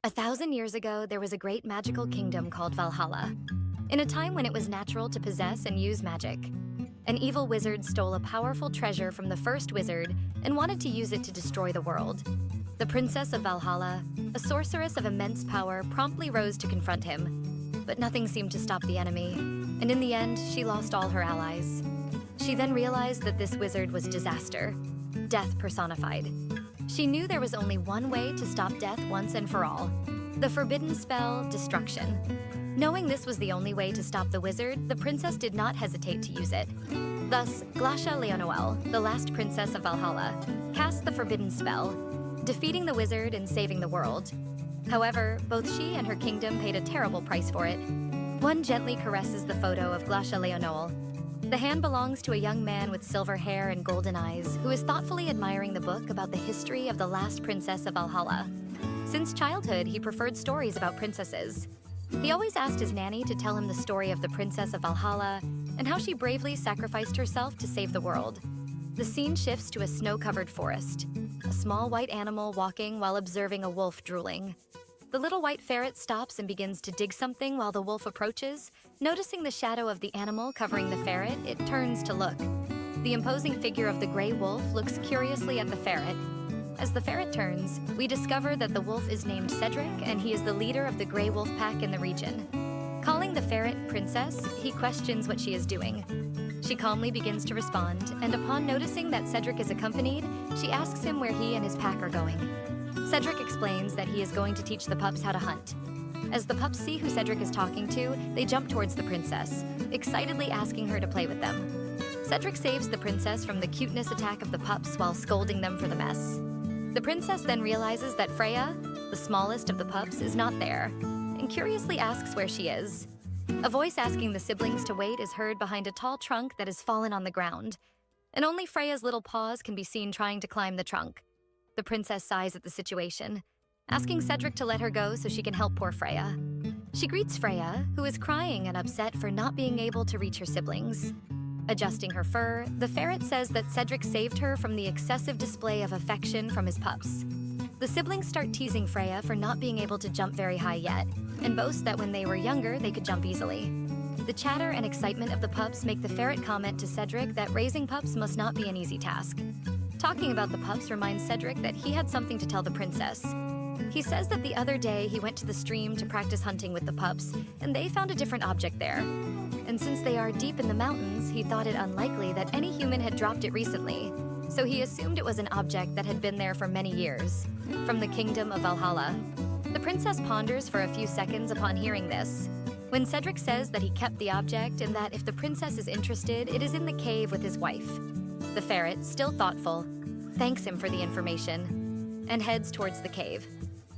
1,000 years ago, there was a great magical kingdom called Valhalla. In a time when it was natural to possess and use magic, an evil wizard stole a powerful treasure from the first wizard and wanted to use it to destroy the world. The princess of Valhalla, a sorceress of immense power, promptly rose to confront him. But nothing seemed to stop the enemy, and in the end, she lost all her allies. She then realized that this wizard was disaster, death personified. She knew there was only one way to stop death once and for all: the forbidden spell, destruction. Knowing this was the only way to stop the wizard, the princess did not hesitate to use it. Thus, Glacia Leonoel, the last princess of Valhalla, cast the forbidden spell, defeating the wizard and saving the world. However, both she and her kingdom paid a terrible price for it. One gently caresses the photo of Glacia Leonoel. The hand belongs to a young man with silver hair and golden eyes who is thoughtfully admiring the book about the history of the last princess of Valhalla. Since childhood, he preferred stories about princesses. He always asked his nanny to tell him the story of the princess of Valhalla and how she bravely sacrificed herself to save the world. The scene shifts to a snow-covered forest, a small white animal walking while observing a wolf drooling. The little white ferret stops and begins to dig something while the wolf approaches. Noticing the shadow of the animal covering the ferret, it turns to look. The imposing figure of the gray wolf looks curiously at the ferret. As the ferret turns, we discover that the wolf is named Cedric, and he is the leader of the gray wolf pack in the region. Calling the ferret princess, he questions what she is doing. She calmly begins to respond, and upon noticing that Cedric is accompanied, she asks him where he and his pack are going. Cedric explains that he is going to teach the pups how to hunt. As the pups see who Cedric is talking to, they jump towards the princess, excitedly asking her to play with them. Cedric saves the princess from the cuteness attack of the pups while scolding them for the mess. The princess then realizes that Freya, the smallest of the pups, is not there, and curiously asks where she is. A voice asking the siblings to wait is heard behind a tall trunk that has fallen on the ground, and only Freya's little paws can be seen trying to climb the trunk. The princess sighs at the situation, asking Cedric to let her go so she can help poor Freya. She greets Freya, who is crying and upset for not being able to reach her siblings. Adjusting her fur, the ferret says that Cedric saved her from the excessive display of affection from his pups. The siblings start teasing Freya for not being able to jump very high yet, and boast that when they were younger, they could jump easily. The chatter and excitement of the pups make the ferret comment to Cedric that raising pups must not be an easy task. Talking about the pups reminds Cedric that he had something to tell the princess. He says that the other day he went to the stream to practice hunting with the pups, and they found a different object there. And since they are deep in the mountains, he thought it unlikely that any human had dropped it recently, so he assumed it was an object that had been there for many years, from the kingdom of Valhalla. The princess ponders for a few seconds upon hearing this. When Cedric says that he kept the object and that if the princess is interested, it is in the cave with his wife. The ferret, still thoughtful, thanks him for the information and heads towards the cave.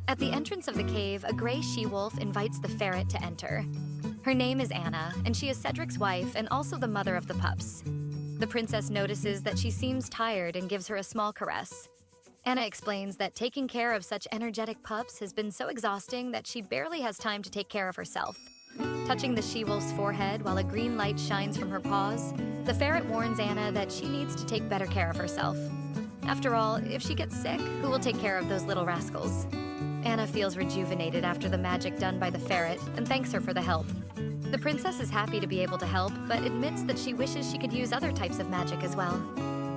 At the entrance of the cave, a gray she-wolf invites the ferret to enter. Her name is Anna, and she is Cedric's wife and also the mother of the pups. The princess notices that she seems tired and gives her a small caress. Anna explains that taking care of such energetic pups has been so exhausting that she barely has time to take care of herself. Touching the she-wolf's forehead while a green light shines from her paws, the ferret warns Anna that she needs to take better care of herself. After all, if she gets sick, who will take care of those little rascals? Anna feels rejuvenated after the magic done by the ferret and thanks her for the help. The princess is happy to be able to help, but admits that she wishes she could use other types of magic as well.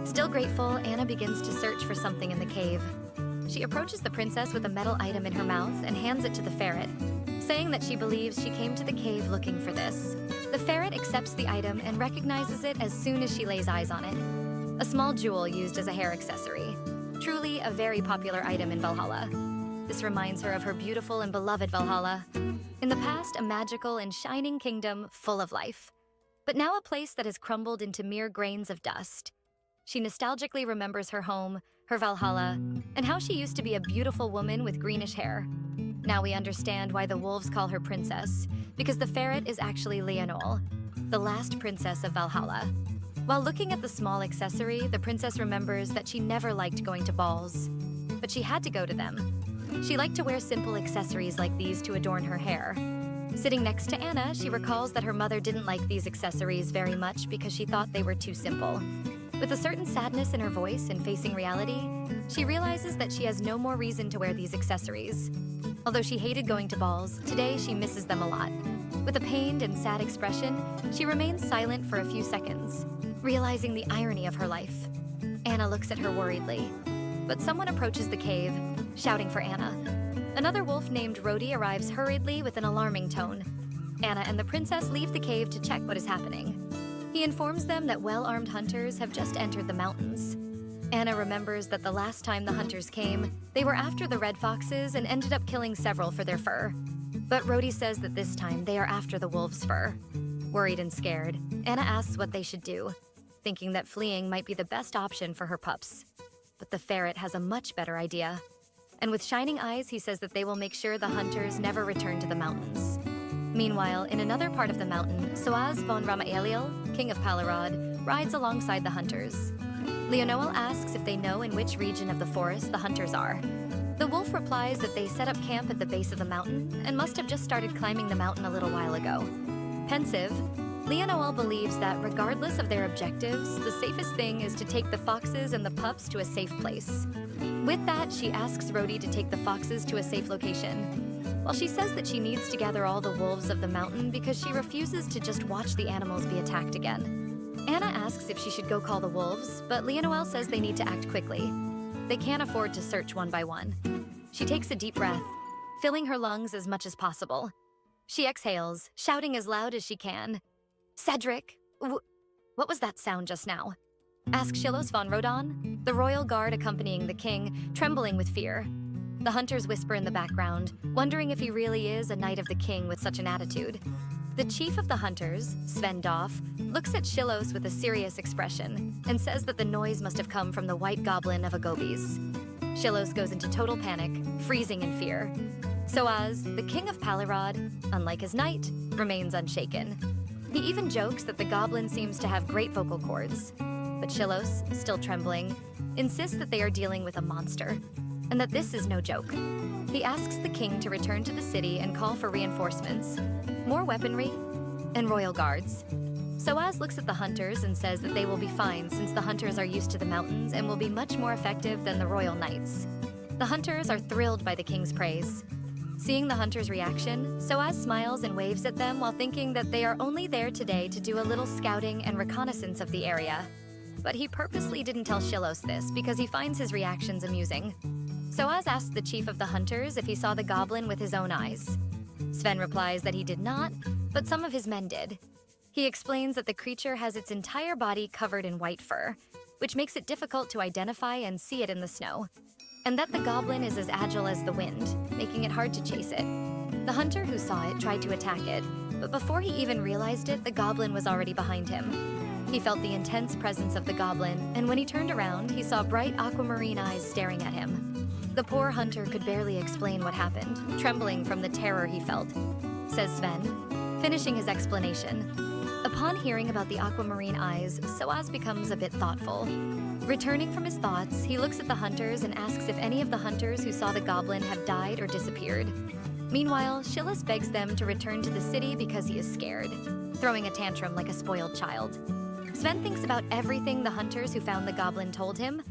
Still grateful, Anna begins to search for something in the cave. She approaches the princess with a metal item in her mouth and hands it to the ferret, saying that she believes she came to the cave looking for this. The ferret accepts the item and recognizes it as soon as she lays eyes on it. A small jewel used as a hair accessory. Truly a very popular item in Valhalla. This reminds her of her beautiful and beloved Valhalla. In the past, a magical and shining kingdom full of life. But now a place that has crumbled into mere grains of dust. She nostalgically remembers her home, her Valhalla, and how she used to be a beautiful woman with greenish hair. Now we understand why the wolves call her princess, because the ferret is actually Leonoel, the last princess of Valhalla. While looking at the small accessory, the princess remembers that she never liked going to balls, but she had to go to them. She liked to wear simple accessories like these to adorn her hair. Sitting next to Anna, she recalls that her mother didn't like these accessories very much because she thought they were too simple. With a certain sadness in her voice and facing reality, she realizes that she has no more reason to wear these accessories. Although she hated going to balls, today she misses them a lot. With a pained and sad expression, she remains silent for a few seconds, realizing the irony of her life. Anna looks at her worriedly, but someone approaches the cave, shouting for Anna. Another wolf named Rhodey arrives hurriedly with an alarming tone. Anna and the princess leave the cave to check what is happening. He informs them that well-armed hunters have just entered the mountains. Anna remembers that the last time the hunters came, they were after the red foxes and ended up killing several for their fur. But Rhodey says that this time they are after the wolves' fur. Worried and scared, Anna asks what they should do, thinking that fleeing might be the best option for her pups. But the ferret has a much better idea. And with shining eyes, he says that they will make sure the hunters never return to the mountains. Meanwhile, in another part of the mountain, Soaz von Ramaeliel, king of Palarod, rides alongside the hunters. Leonoel asks if they know in which region of the forest the hunters are. The wolf replies that they set up camp at the base of the mountain and must have just started climbing the mountain a little while ago. Pensive, Leonoel believes that regardless of their objectives, the safest thing is to take the foxes and the pups to a safe place. With that, she asks Rhodey to take the foxes to a safe location. While she says that she needs to gather all the wolves of the mountain because she refuses to just watch the animals be attacked again. Anna asks if she should go call the wolves, but Leonoel says they need to act quickly. They can't afford to search one by one. She takes a deep breath, filling her lungs as much as possible. She exhales, shouting as loud as she can. Cedric! What was that sound just now? Asks Shilos von Rodon, the royal guard accompanying the king, trembling with fear. The hunters whisper in the background, wondering if he really is a knight of the king with such an attitude. The chief of the hunters, Sven Doff, looks at Shilos with a serious expression and says that the noise must have come from the white goblin of Agobes. Shilos goes into total panic, freezing in fear. Soaz, the king of Palarod, unlike his knight, remains unshaken. He even jokes that the goblin seems to have great vocal cords. But Shilos, still trembling, insists that they are dealing with a monster, and that this is no joke. He asks the king to return to the city and call for reinforcements, more weaponry, and royal guards. Soaz looks at the hunters and says that they will be fine since the hunters are used to the mountains and will be much more effective than the royal knights. The hunters are thrilled by the king's praise. Seeing the hunters' reaction, Soaz smiles and waves at them while thinking that they are only there today to do a little scouting and reconnaissance of the area. But he purposely didn't tell Shilos this because he finds his reactions amusing. Soaz asks the chief of the hunters if he saw the goblin with his own eyes. Sven replies that he did not, but some of his men did. He explains that the creature has its entire body covered in white fur, which makes it difficult to identify and see it in the snow, and that the goblin is as agile as the wind, making it hard to chase it. The hunter who saw it tried to attack it, but before he even realized it, the goblin was already behind him. He felt the intense presence of the goblin, and when he turned around, he saw bright aquamarine eyes staring at him. The poor hunter could barely explain what happened, trembling from the terror he felt, says Sven, finishing his explanation. Upon hearing about the aquamarine eyes, Soaz becomes a bit thoughtful. Returning from his thoughts, he looks at the hunters and asks if any of the hunters who saw the goblin have died or disappeared. Meanwhile, Shilos begs them to return to the city because he is scared, throwing a tantrum like a spoiled child. Sven thinks about everything the hunters who found the goblin told him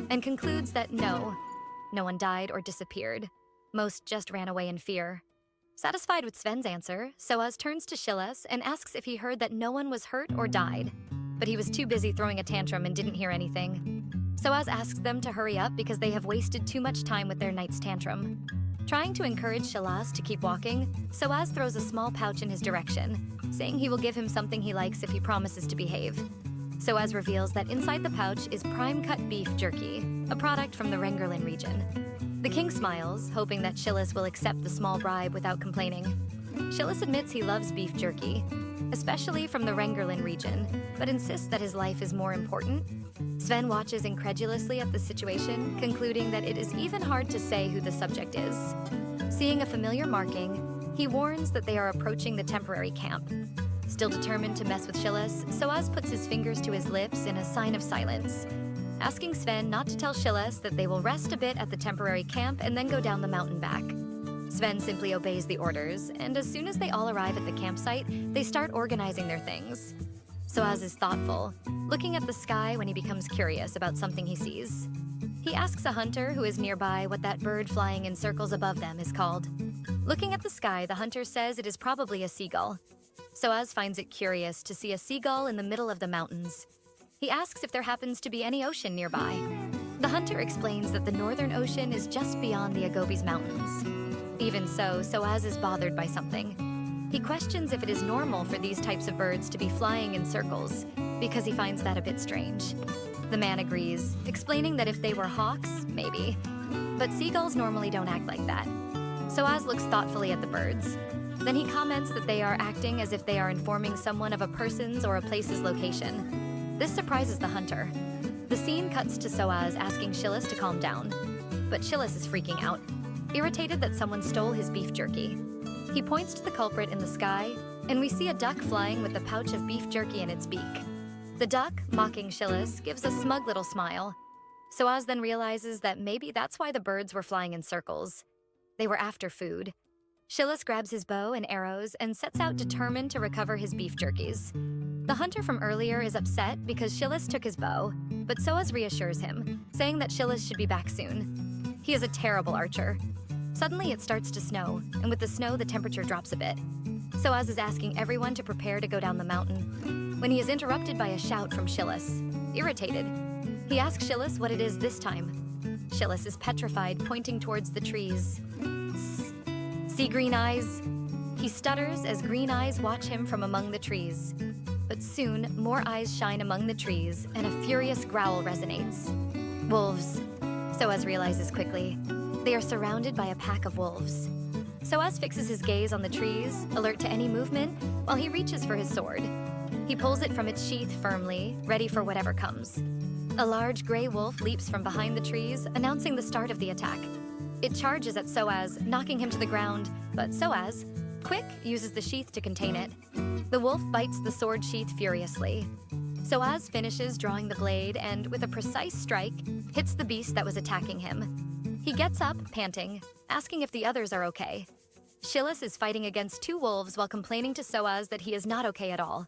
and concludes that no one died or disappeared. Most just ran away in fear. Satisfied with Sven's answer, Soaz turns to Shilos and asks if he heard that no one was hurt or died, but he was too busy throwing a tantrum and didn't hear anything. Soaz asks them to hurry up because they have wasted too much time with their knight's tantrum. Trying to encourage Shilos to keep walking, Soaz throws a small pouch in his direction, saying he will give him something he likes if he promises to behave. Soaz reveals that inside the pouch is prime-cut beef jerky, a product from the Rengerlin region. The king smiles, hoping that Shilos will accept the small bribe without complaining. Shilos admits he loves beef jerky, especially from the Rengerlin region, but insists that his life is more important. Sven watches incredulously at the situation, concluding that it is even hard to say who the subject is. Seeing a familiar marking, he warns that they are approaching the temporary camp. Still determined to mess with Shilos, Soaz puts his fingers to his lips in a sign of silence, asking Sven not to tell Shilos that they will rest a bit at the temporary camp and then go down the mountain back. Sven simply obeys the orders, and as soon as they all arrive at the campsite, they start organizing their things. Soaz is thoughtful, looking at the sky when he becomes curious about something he sees. He asks a hunter who is nearby what that bird flying in circles above them is called. Looking at the sky, the hunter says it is probably a seagull. Soaz finds it curious to see a seagull in the middle of the mountains. He asks if there happens to be any ocean nearby. The hunter explains that the northern ocean is just beyond the Agobis Mountains. Even so, Soaz is bothered by something. He questions if it is normal for these types of birds to be flying in circles, because he finds that a bit strange. The man agrees, explaining that if they were hawks, maybe. But seagulls normally don't act like that. Soaz looks thoughtfully at the birds. Then he comments that they are acting as if they are informing someone of a person's or a place's location. This surprises the hunter. The scene cuts to Soaz asking Shillis to calm down. But Shillis is freaking out, irritated that someone stole his beef jerky. He points to the culprit in the sky, and we see a duck flying with a pouch of beef jerky in its beak. The duck, mocking Shillis, gives a smug little smile. Soaz then realizes that maybe that's why the birds were flying in circles. They were after food. Shillis grabs his bow and arrows and sets out determined to recover his beef jerkies. The hunter from earlier is upset because Shillis took his bow, but Soaz reassures him, saying that Shillis should be back soon. He is a terrible archer. Suddenly it starts to snow, and with the snow the temperature drops a bit. Soaz is asking everyone to prepare to go down the mountain, when he is interrupted by a shout from Shillis. Irritated, he asks Shillis what it is this time. Shillis is petrified, pointing towards the trees. See Green Eyes? He stutters as Green Eyes watch him from among the trees. But soon, more eyes shine among the trees, and a furious growl resonates. Wolves, Soaz realizes quickly. They are surrounded by a pack of wolves. Soaz fixes his gaze on the trees, alert to any movement, while he reaches for his sword. He pulls it from its sheath firmly, ready for whatever comes. A large gray wolf leaps from behind the trees, announcing the start of the attack. It charges at Soaz, knocking him to the ground, but Soaz, quick, uses the sheath to contain it. The wolf bites the sword sheath furiously. Soaz finishes drawing the blade and, with a precise strike, hits the beast that was attacking him. He gets up, panting, asking if the others are okay. Shillis is fighting against two wolves while complaining to Soaz that he is not okay at all.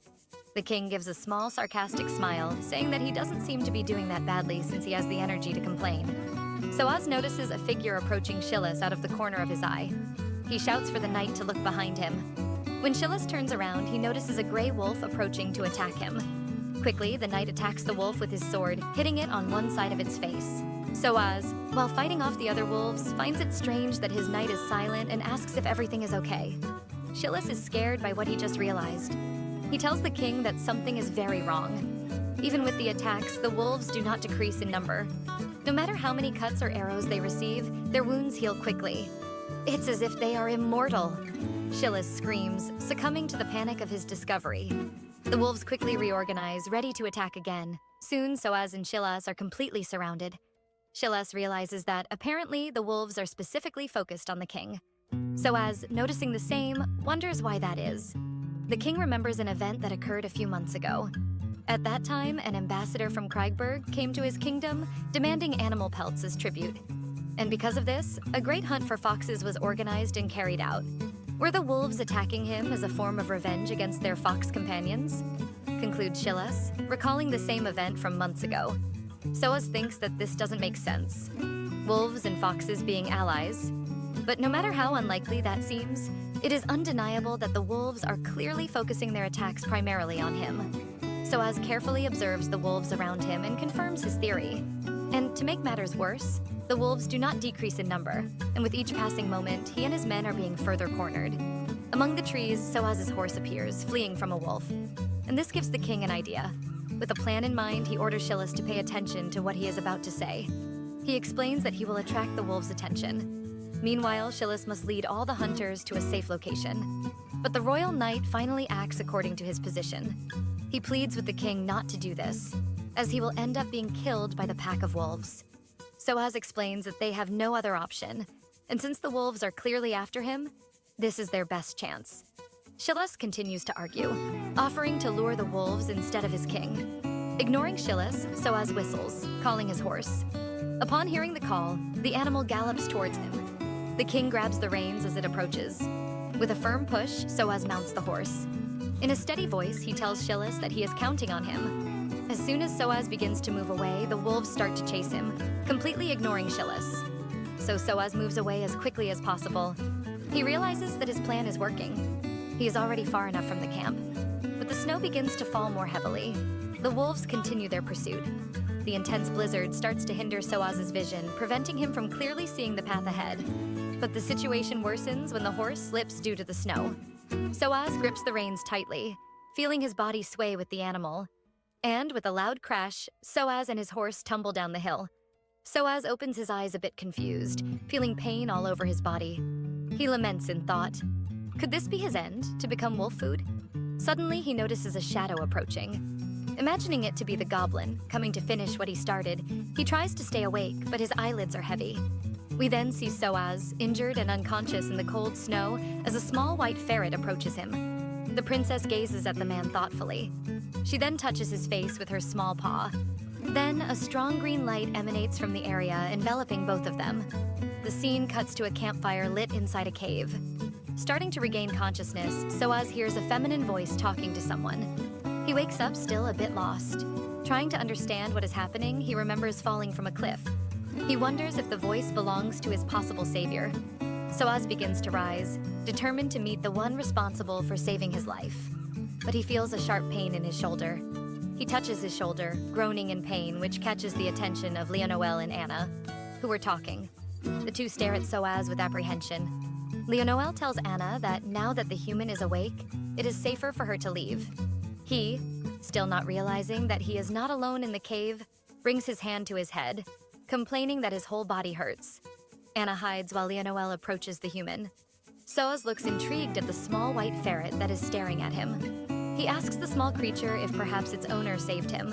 The king gives a small, sarcastic smile, saying that he doesn't seem to be doing that badly since he has the energy to complain. Soaz notices a figure approaching Shillis out of the corner of his eye. He shouts for the knight to look behind him. When Shillis turns around, he notices a gray wolf approaching to attack him. Quickly, the knight attacks the wolf with his sword, hitting it on one side of its face. Soaz, while fighting off the other wolves, finds it strange that his knight is silent and asks if everything is okay. Shillis is scared by what he just realized. He tells the king that something is very wrong. Even with the attacks, the wolves do not decrease in number. No matter how many cuts or arrows they receive, their wounds heal quickly. It's as if they are immortal. Shillis screams, succumbing to the panic of his discovery. The wolves quickly reorganize, ready to attack again. Soon, Soaz and Shillis are completely surrounded. Shillis realizes that, apparently, the wolves are specifically focused on the king. Soaz, noticing the same, wonders why that is. The king remembers an event that occurred a few months ago. At that time, an ambassador from Kragberg came to his kingdom, demanding animal pelts as tribute. And because of this, a great hunt for foxes was organized and carried out. Were the wolves attacking him as a form of revenge against their fox companions? Concludes Shillis, recalling the same event from months ago. Soaz thinks that this doesn't make sense. Wolves and foxes being allies. But no matter how unlikely that seems, it is undeniable that the wolves are clearly focusing their attacks primarily on him. Soaz carefully observes the wolves around him and confirms his theory. And to make matters worse, the wolves do not decrease in number, and with each passing moment, he and his men are being further cornered. Among the trees, Soaz's horse appears, fleeing from a wolf. And this gives the king an idea. With a plan in mind, he orders Shillis to pay attention to what he is about to say. He explains that he will attract the wolves' attention. Meanwhile, Shillis must lead all the hunters to a safe location. But the royal knight finally acts according to his position. He pleads with the king not to do this, as he will end up being killed by the pack of wolves. Soaz explains that they have no other option, and since the wolves are clearly after him, this is their best chance. Shillis continues to argue, offering to lure the wolves instead of his king. Ignoring Shillis, Soaz whistles, calling his horse. Upon hearing the call, the animal gallops towards him. The king grabs the reins as it approaches. With a firm push, Soaz mounts the horse. In a steady voice, he tells Shillis that he is counting on him. As soon as Soaz begins to move away, the wolves start to chase him, completely ignoring Shillis. So Soaz moves away as quickly as possible. He realizes that his plan is working. He is already far enough from the camp, but the snow begins to fall more heavily. The wolves continue their pursuit. The intense blizzard starts to hinder Soaz's vision, preventing him from clearly seeing the path ahead. But the situation worsens when the horse slips due to the snow. Soaz grips the reins tightly, feeling his body sway with the animal. And with a loud crash, Soaz and his horse tumble down the hill. Soaz opens his eyes a bit confused, feeling pain all over his body. He laments in thought. Could this be his end, to become wolf food? Suddenly, he notices a shadow approaching. Imagining it to be the goblin, coming to finish what he started, he tries to stay awake, but his eyelids are heavy. We then see Soaz, injured and unconscious in the cold snow, as a small white ferret approaches him. The princess gazes at the man thoughtfully. She then touches his face with her small paw. Then, a strong green light emanates from the area, enveloping both of them. The scene cuts to a campfire lit inside a cave. Starting to regain consciousness, Soaz hears a feminine voice talking to someone. He wakes up still a bit lost. Trying to understand what is happening, he remembers falling from a cliff. He wonders if the voice belongs to his possible savior. Soaz begins to rise, determined to meet the one responsible for saving his life. But he feels a sharp pain in his shoulder. He touches his shoulder, groaning in pain, which catches the attention of Leonoel and Anna, who are talking. The two stare at Soaz with apprehension. Leonoel tells Anna that now that the human is awake, it is safer for her to leave. He, still not realizing that he is not alone in the cave, brings his hand to his head, complaining that his whole body hurts. Anna hides while Leonoel approaches the human. Soaz looks intrigued at the small white ferret that is staring at him. He asks the small creature if perhaps its owner saved him.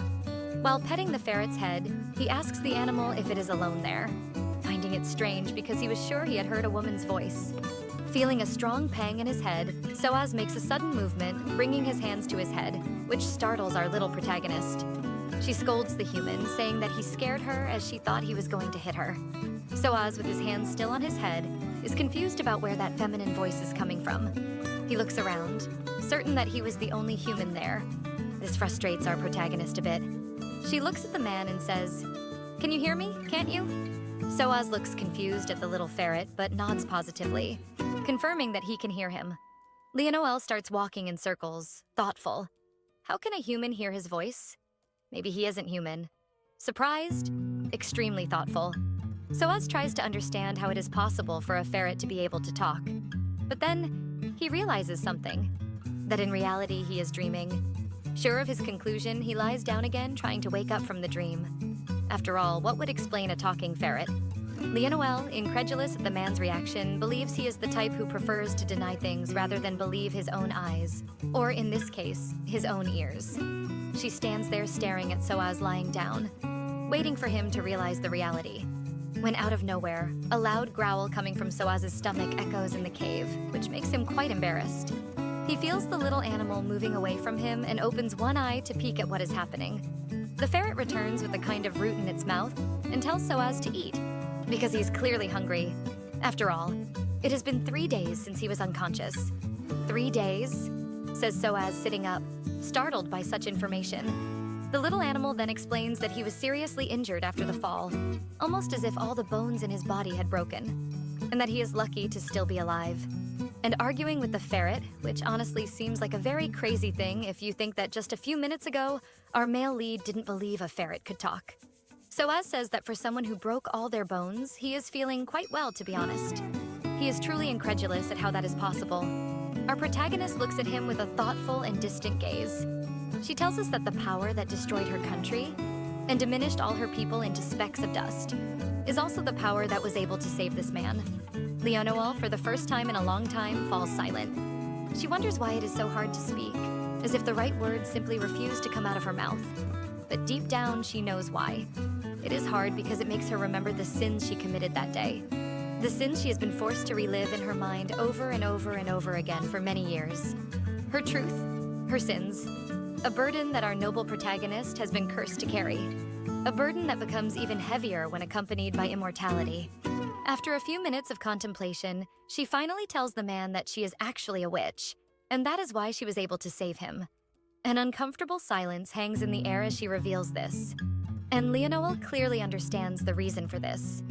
While petting the ferret's head, he asks the animal if it is alone there, finding it strange because he was sure he had heard a woman's voice. Feeling a strong pang in his head, Soaz makes a sudden movement, bringing his hands to his head, which startles our little protagonist. She scolds the human, saying that he scared her as she thought he was going to hit her. Soaz, with his hands still on his head, is confused about where that feminine voice is coming from. He looks around, certain that he was the only human there. This frustrates our protagonist a bit. She looks at the man and says, "Can you hear me, can't you?" Soaz looks confused at the little ferret, but nods positively, confirming that he can hear him. Leonoel starts walking in circles, thoughtful. How can a human hear his voice? Maybe he isn't human. Surprised? Extremely thoughtful. Soaz tries to understand how it is possible for a ferret to be able to talk. But then, he realizes something. That in reality he is dreaming. Sure of his conclusion, he lies down again, trying to wake up from the dream. After all, what would explain a talking ferret? Leonoel, incredulous at the man's reaction, believes he is the type who prefers to deny things rather than believe his own eyes, or in this case, his own ears. She stands there staring at Soaz lying down, waiting for him to realize the reality. When out of nowhere, a loud growl coming from Soaz's stomach echoes in the cave, which makes him quite embarrassed. He feels the little animal moving away from him and opens one eye to peek at what is happening. The ferret returns with a kind of root in its mouth and tells Soaz to eat, because he's clearly hungry. After all, it has been 3 days since he was unconscious. 3 days? Says Soaz, sitting up, startled by such information. The little animal then explains that he was seriously injured after the fall, almost as if all the bones in his body had broken, and that he is lucky to still be alive. And arguing with the ferret, which honestly seems like a very crazy thing if you think that just a few minutes ago, our male lead didn't believe a ferret could talk. Soaz says that for someone who broke all their bones, he is feeling quite well, to be honest. He is truly incredulous at how that is possible. Our protagonist looks at him with a thoughtful and distant gaze. She tells us that the power that destroyed her country and diminished all her people into specks of dust is also the power that was able to save this man. Leonoel, for the first time in a long time, falls silent. She wonders why it is so hard to speak, as if the right words simply refuse to come out of her mouth. But deep down, she knows why. It is hard because it makes her remember the sins she committed that day. The sins she has been forced to relive in her mind over and over and over again for many years. Her truth, her sins, a burden that our noble protagonist has been cursed to carry. A burden that becomes even heavier when accompanied by immortality. After a few minutes of contemplation, she finally tells the man that she is actually a witch, and that is why she was able to save him. An uncomfortable silence hangs in the air as she reveals this. And Leonoel clearly understands the reason for this.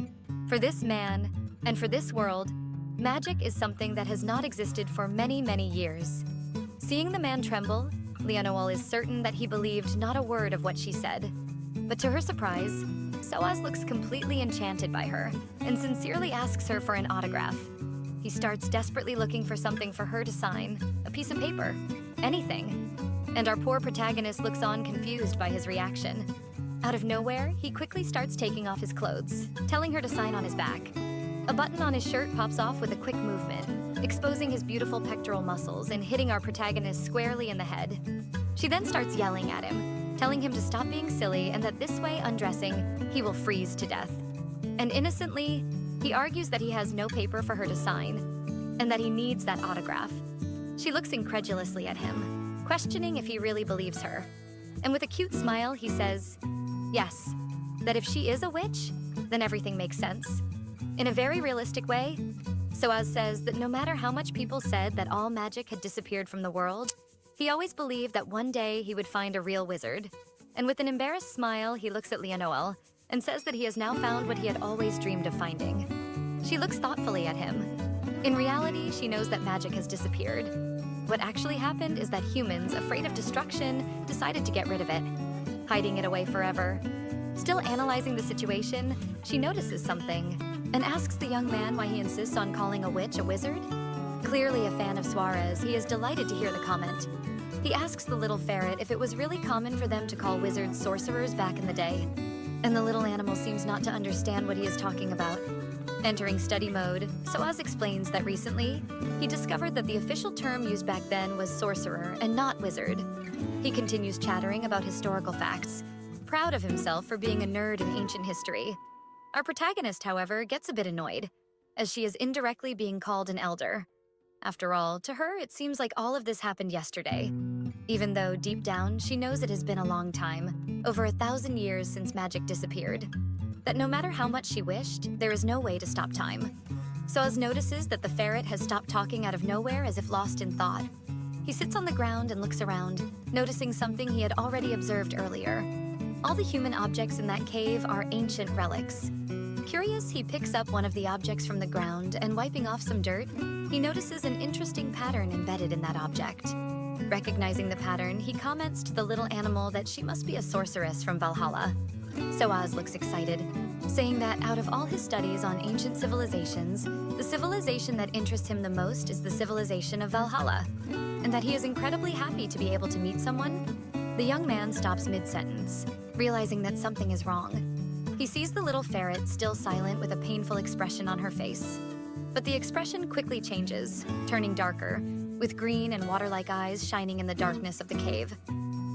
For this man, and for this world, Magic is something that has not existed for many, many years. Seeing the man tremble, Leonoel is certain that he believed not a word of what she said. But to her surprise, Soaz looks completely enchanted by her and sincerely asks her for an autograph. He starts desperately looking for something for her to sign, a piece of paper, anything. And our poor protagonist looks on confused by his reaction. Out of nowhere, he quickly starts taking off his clothes, telling her to sign on his back. A button on his shirt pops off with a quick movement, exposing his beautiful pectoral muscles and hitting our protagonist squarely in the head. She then starts yelling at him, telling him to stop being silly and that this way, undressing, he will freeze to death. And innocently, he argues that he has no paper for her to sign, and that he needs that autograph. She looks incredulously at him, questioning if he really believes her. And with a cute smile, he says, yes, that if she is a witch, then everything makes sense. In a very realistic way, Soaz says that no matter how much people said that all magic had disappeared from the world, he always believed that one day he would find a real wizard. And with an embarrassed smile, he looks at Leonoel and says that he has now found what he had always dreamed of finding. She looks thoughtfully at him. In reality, she knows that magic has disappeared. What actually happened is that humans, afraid of destruction, decided to get rid of it, hiding it away forever. Still analyzing the situation, she notices something and asks the young man why he insists on calling a witch a wizard. Clearly a fan of Sorceress, he is delighted to hear the comment. He asks the little ferret if it was really common for them to call wizards sorcerers back in the day. And the little animal seems not to understand what he is talking about. Entering study mode, Soaz explains that recently, he discovered that the official term used back then was sorcerer and not wizard. He continues chattering about historical facts, proud of himself for being a nerd in ancient history. Our protagonist, however, gets a bit annoyed, as she is indirectly being called an elder. After all, to her, it seems like all of this happened yesterday, even though deep down, she knows it has been a long time, over 1,000 years since magic disappeared, that no matter how much she wished, there is no way to stop time. Soaz notices that the ferret has stopped talking out of nowhere as if lost in thought. He sits on the ground and looks around, noticing something he had already observed earlier. All the human objects in that cave are ancient relics. Curious, he picks up one of the objects from the ground and wiping off some dirt, he notices an interesting pattern embedded in that object. Recognizing the pattern, he comments to the little animal that she must be a sorceress from Valhalla. Soaz looks excited, saying that out of all his studies on ancient civilizations, the civilization that interests him the most is the civilization of Valhalla, and that he is incredibly happy to be able to meet someone. The young man stops mid-sentence, realizing that something is wrong. He sees the little ferret still silent with a painful expression on her face. But the expression quickly changes, turning darker, with green and water-like eyes shining in the darkness of the cave.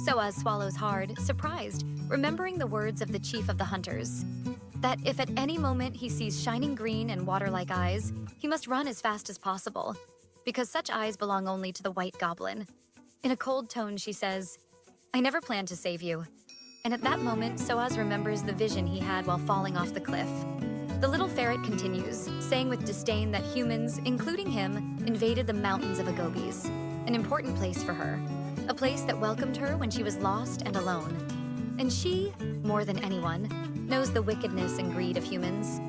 Soaz swallows hard, surprised, remembering the words of the chief of the hunters, that if at any moment he sees shining green and water-like eyes, he must run as fast as possible, because such eyes belong only to the white goblin. In a cold tone, she says, "I never planned to save you." And at that moment, Soaz remembers the vision he had while falling off the cliff. The little ferret continues, saying with disdain that humans, including him, invaded the mountains of Agobes, an important place for her, a place that welcomed her when she was lost and alone. And she, more than anyone, knows the wickedness and greed of humans,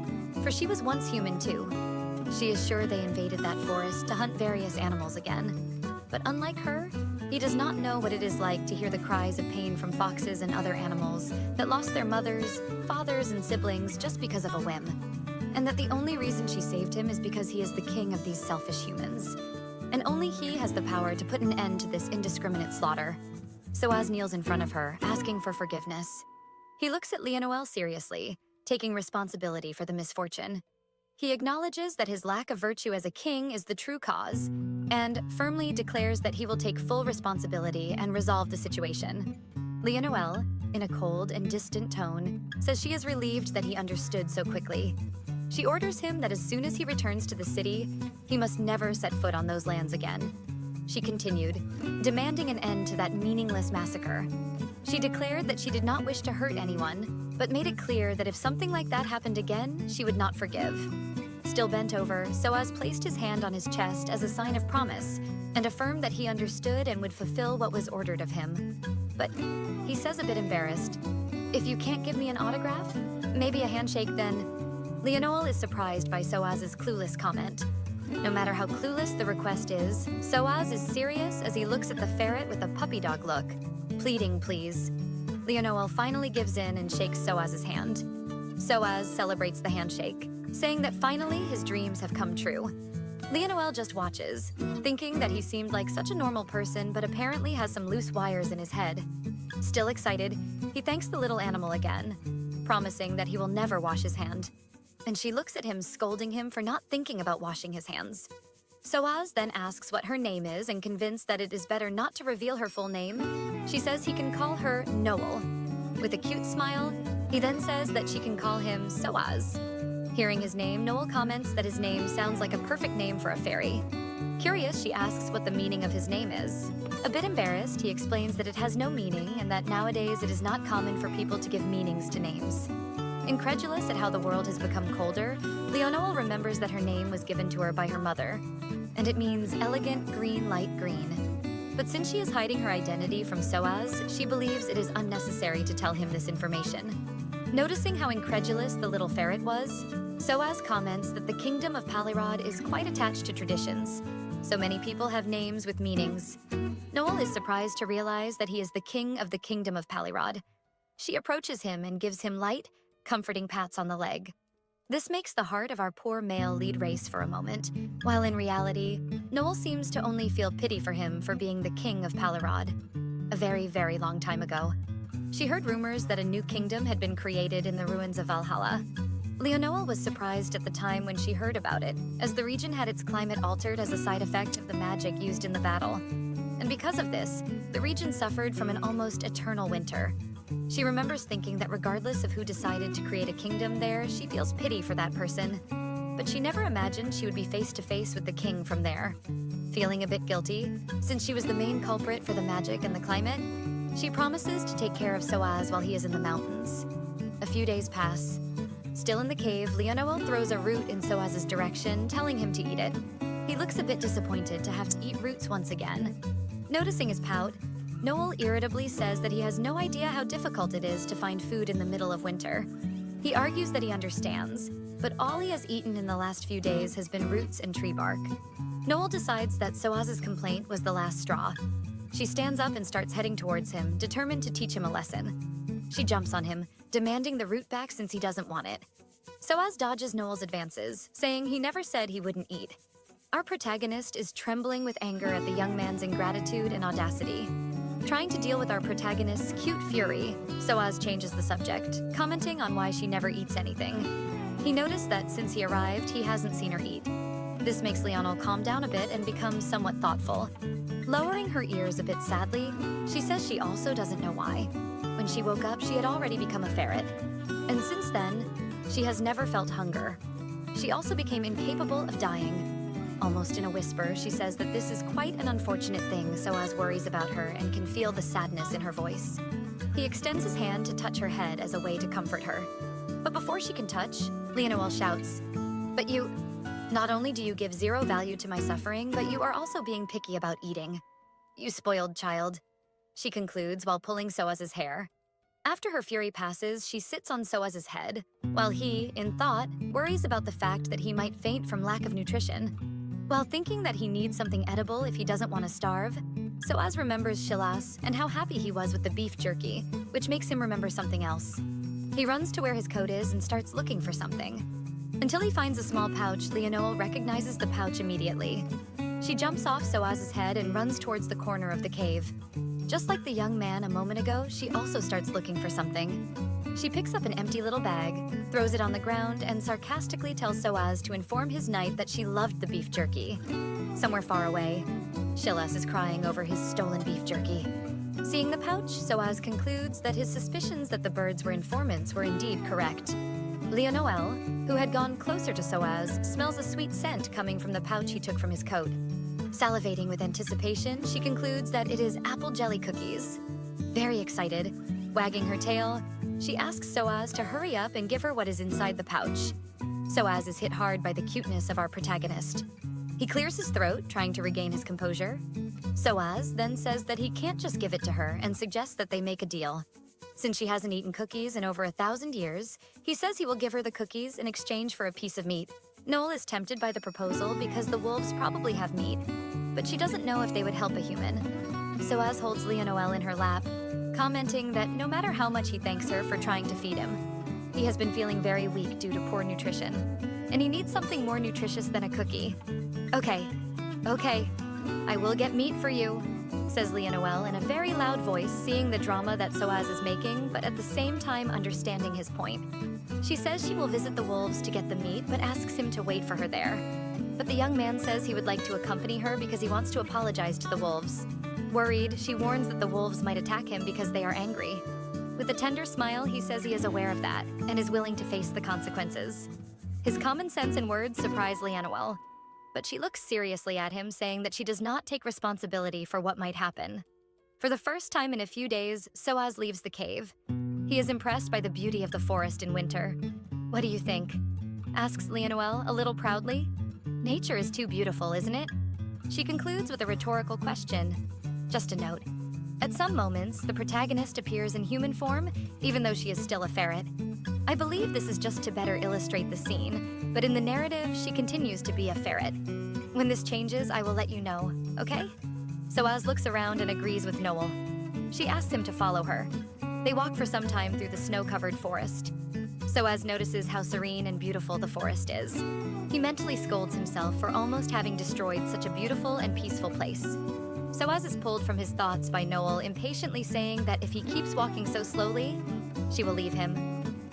for she was once human too. She is sure they invaded that forest to hunt various animals again. But unlike her, he does not know what it is like to hear the cries of pain from foxes and other animals that lost their mothers, fathers, and siblings just because of a whim. And that the only reason she saved him is because he is the king of these selfish humans. And only he has the power to put an end to this indiscriminate slaughter. Soaz kneels in front of her, asking for forgiveness. He looks at Leonoel seriously, taking responsibility for the misfortune. He acknowledges that his lack of virtue as a king is the true cause, and firmly declares that he will take full responsibility and resolve the situation. Leonoel, in a cold and distant tone, says she is relieved that he understood so quickly. She orders him that as soon as he returns to the city, he must never set foot on those lands again. She continued, demanding an end to that meaningless massacre. She declared that she did not wish to hurt anyone, but made it clear that if something like that happened again, she would not forgive. Still bent over, Soaz placed his hand on his chest as a sign of promise and affirmed that he understood and would fulfill what was ordered of him. But he says a bit embarrassed, "If you can't give me an autograph, maybe a handshake then." Leonoel is surprised by Soaz's clueless comment. No matter how clueless the request is, Soaz is serious as he looks at the ferret with a puppy dog look. Pleading, please. Leonoel finally gives in and shakes Soaz's hand. Soaz celebrates the handshake, saying that finally his dreams have come true. Leonoel just watches, thinking that he seemed like such a normal person but apparently has some loose wires in his head. Still excited, he thanks the little animal again, promising that he will never wash his hand. And she looks at him, scolding him for not thinking about washing his hands. Soaz then asks what her name is, and convinced that it is better not to reveal her full name, she says he can call her Noel. With a cute smile, he then says that she can call him Soaz. Hearing his name, Noel comments that his name sounds like a perfect name for a fairy. Curious, she asks what the meaning of his name is. A bit embarrassed, he explains that it has no meaning and that nowadays it is not common for people to give meanings to names. Incredulous at how the world has become colder, Leonoel remembers that her name was given to her by her mother, and it means elegant green light green. But since she is hiding her identity from Soaz, she believes it is unnecessary to tell him this information. Noticing how incredulous the little ferret was, Soaz comments that the kingdom of Palirod is quite attached to traditions. So many people have names with meanings. Noel is surprised to realize that he is the king of the kingdom of Palirod. She approaches him and gives him light, comforting pats on the leg. This makes the heart of our poor male lead race for a moment, while in reality, Noel seems to only feel pity for him for being the king of Palirod. A very, very long time ago. She heard rumors that a new kingdom had been created in the ruins of Valhalla. Leonoel was surprised at the time when she heard about it, as the region had its climate altered as a side effect of the magic used in the battle. And because of this, the region suffered from an almost eternal winter. She remembers thinking that regardless of who decided to create a kingdom there, she feels pity for that person. But she never imagined she would be face to face with the king from there. Feeling a bit guilty, since she was the main culprit for the magic and the climate, she promises to take care of Soaz while he is in the mountains. A few days pass. Still in the cave, Leonoel throws a root in Soaz's direction, telling him to eat it. He looks a bit disappointed to have to eat roots once again. Noticing his pout, Noel irritably says that he has no idea how difficult it is to find food in the middle of winter. He argues that he understands, but all he has eaten in the last few days has been roots and tree bark. Noel decides that Soaz's complaint was the last straw. She stands up and starts heading towards him, determined to teach him a lesson. She jumps on him, demanding the root back since he doesn't want it. Soaz dodges Noel's advances, saying he never said he wouldn't eat. Our protagonist is trembling with anger at the young man's ingratitude and audacity. Trying to deal with our protagonist's cute fury, Soaz changes the subject, commenting on why she never eats anything. He noticed that since he arrived, he hasn't seen her eat. This makes Leonoel calm down a bit and becomes somewhat thoughtful. Lowering her ears a bit sadly, she says she also doesn't know why. When she woke up, she had already become a ferret. And since then, she has never felt hunger. She also became incapable of dying. Almost in a whisper, she says that this is quite an unfortunate thing, Soaz worries about her and can feel the sadness in her voice. He extends his hand to touch her head as a way to comfort her. But before she can touch, Leonoel shouts, "But you... Not only do you give zero value to my suffering, but you are also being picky about eating. You spoiled child," she concludes while pulling Soaz's hair. After her fury passes, she sits on Soaz's head, while he, in thought, worries about the fact that he might faint from lack of nutrition. While thinking that he needs something edible if he doesn't want to starve, Soaz remembers Shilas and how happy he was with the beef jerky, which makes him remember something else. He runs to where his coat is and starts looking for something. Until he finds a small pouch, Leonoel recognizes the pouch immediately. She jumps off Soaz's head and runs towards the corner of the cave. Just like the young man a moment ago, she also starts looking for something. She picks up an empty little bag, throws it on the ground, and sarcastically tells Soaz to inform his knight that she loved the beef jerky. Somewhere far away, Shilas is crying over his stolen beef jerky. Seeing the pouch, Soaz concludes that his suspicions that the birds were informants were indeed correct. Leonoel, who had gone closer to Soaz, smells a sweet scent coming from the pouch he took from his coat. Salivating with anticipation, she concludes that it is apple jelly cookies. Very excited, wagging her tail, she asks Soaz to hurry up and give her what is inside the pouch. Soaz is hit hard by the cuteness of our protagonist. He clears his throat, trying to regain his composure. Soaz then says that he can't just give it to her and suggests that they make a deal. Since she hasn't eaten cookies in over 1,000 years, he says he will give her the cookies in exchange for a piece of meat. Noel is tempted by the proposal because the wolves probably have meat, but she doesn't know if they would help a human. Soaz holds Leonoel in her lap, commenting that no matter how much he thanks her for trying to feed him, he has been feeling very weak due to poor nutrition, and he needs something more nutritious than a cookie. Okay, I will get meat for you, says Leonoel in a very loud voice, seeing the drama that Soaz is making, but at the same time understanding his point. She says she will visit the wolves to get the meat, but asks him to wait for her there. But the young man says he would like to accompany her because he wants to apologize to the wolves. Worried, she warns that the wolves might attack him because they are angry. With a tender smile, he says he is aware of that and is willing to face the consequences. His common sense and words surprise Leonoel, but she looks seriously at him, saying that she does not take responsibility for what might happen. For the first time in a few days, Soaz leaves the cave. He is impressed by the beauty of the forest in winter. What do you think? Asks Leonoel a little proudly. Nature is too beautiful, isn't it? She concludes with a rhetorical question. Just a note. At some moments, the protagonist appears in human form, even though she is still a ferret. I believe this is just to better illustrate the scene, but in the narrative, she continues to be a ferret. When this changes, I will let you know, okay? Soaz looks around and agrees with Noel. She asks him to follow her. They walk for some time through the snow-covered forest. Soaz notices how serene and beautiful the forest is. He mentally scolds himself for almost having destroyed such a beautiful and peaceful place. Soaz is pulled from his thoughts by Noel, impatiently saying that if he keeps walking so slowly, she will leave him.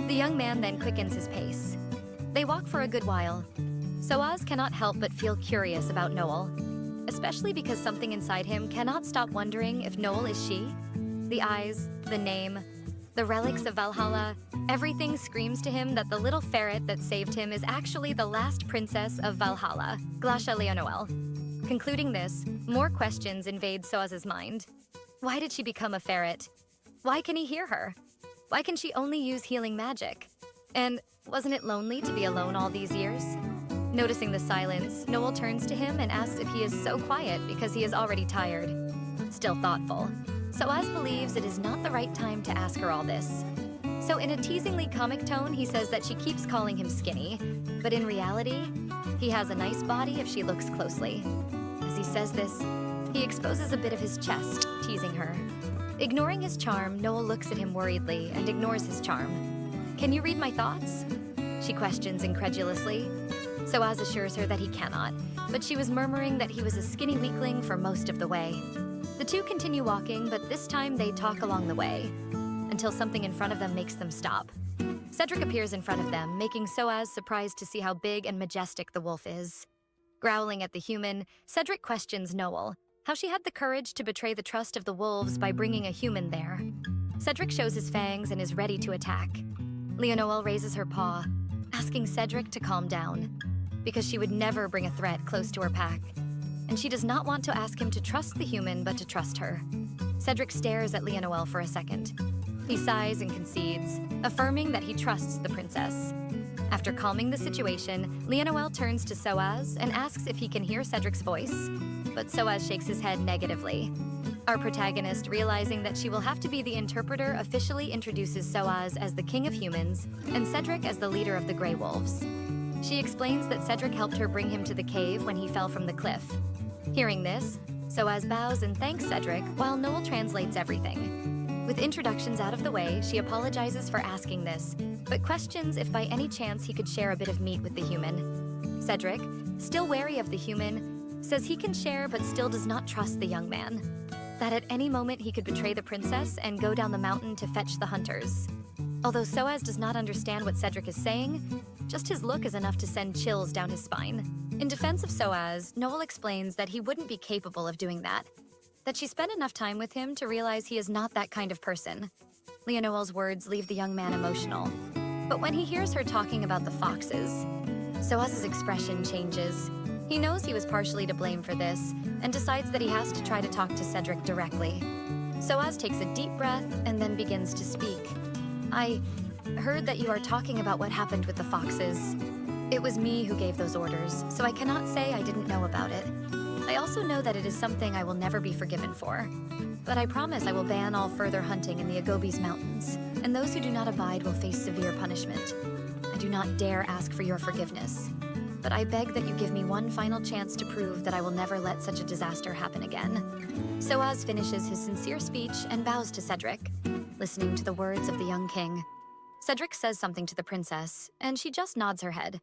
The young man then quickens his pace. They walk for a good while. Soaz cannot help but feel curious about Noel, especially because something inside him cannot stop wondering if Noel is she. The eyes, the name, the relics of Valhalla, everything screams to him that the little ferret that saved him is actually the last princess of Valhalla, Glacia Leonoel. Concluding this, more questions invade Soaz's mind. Why did she become a ferret? Why can he hear her? Why can she only use healing magic? And wasn't it lonely to be alone all these years? Noticing the silence, Noel turns to him and asks if he is so quiet because he is already tired. Still thoughtful, Soaz believes it is not the right time to ask her all this. So in a teasingly comic tone, he says that she keeps calling him skinny, but in reality, he has a nice body if she looks closely. As he says this, he exposes a bit of his chest, teasing her. Ignoring his charm, Noel looks at him worriedly and ignores his charm. Can you read my thoughts? She questions incredulously. Soaz assures her that he cannot, but she was murmuring that he was a skinny weakling for most of the way. The two continue walking, but this time they talk along the way, until something in front of them makes them stop. Cedric appears in front of them, making Soaz surprised to see how big and majestic the wolf is. Growling at the human, Cedric questions Noel, how she had the courage to betray the trust of the wolves by bringing a human there. Cedric shows his fangs and is ready to attack. Leonoel raises her paw, asking Cedric to calm down, because she would never bring a threat close to her pack, and she does not want to ask him to trust the human but to trust her. Cedric stares at Leonoel for a second. He sighs and concedes, affirming that he trusts the princess. After calming the situation, Leonoel turns to Soaz and asks if he can hear Cedric's voice, but Soaz shakes his head negatively. Our protagonist, realizing that she will have to be the interpreter, officially introduces Soaz as the king of humans and Cedric as the leader of the Grey Wolves. She explains that Cedric helped her bring him to the cave when he fell from the cliff. Hearing this, Soaz bows and thanks Cedric while Noel translates everything. With introductions out of the way, she apologizes for asking this, but questions if by any chance he could share a bit of meat with the human. Cedric, still wary of the human, says he can share but still does not trust the young man. That at any moment he could betray the princess and go down the mountain to fetch the hunters. Although Soaz does not understand what Cedric is saying, just his look is enough to send chills down his spine. In defense of Soaz, Noel explains that he wouldn't be capable of doing that she spent enough time with him to realize he is not that kind of person. Leonoel's words leave the young man emotional. But when he hears her talking about the foxes, Soaz's expression changes. He knows he was partially to blame for this, and decides that he has to try to talk to Cedric directly. Soaz takes a deep breath and then begins to speak. I heard that you are talking about what happened with the foxes. It was me who gave those orders, so I cannot say I didn't know about it. I also know that it is something I will never be forgiven for. But I promise I will ban all further hunting in the Agobes Mountains, and those who do not abide will face severe punishment. I do not dare ask for your forgiveness. but I beg that you give me one final chance to prove that I will never let such a disaster happen again." Soaz finishes his sincere speech and bows to Cedric, listening to the words of the young king. Cedric says something to the princess, and she just nods her head.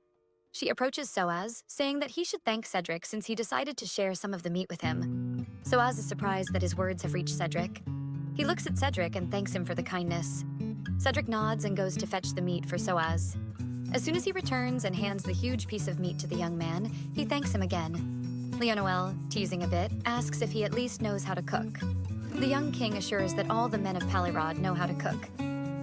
She approaches Soaz, saying that he should thank Cedric since he decided to share some of the meat with him. Soaz is surprised that his words have reached Cedric. He looks at Cedric and thanks him for the kindness. Cedric nods and goes to fetch the meat for Soaz. As soon as he returns and hands the huge piece of meat to the young man, he thanks him again. Leonoel, teasing a bit, asks if he at least knows how to cook. The young king assures that all the men of Palirod know how to cook.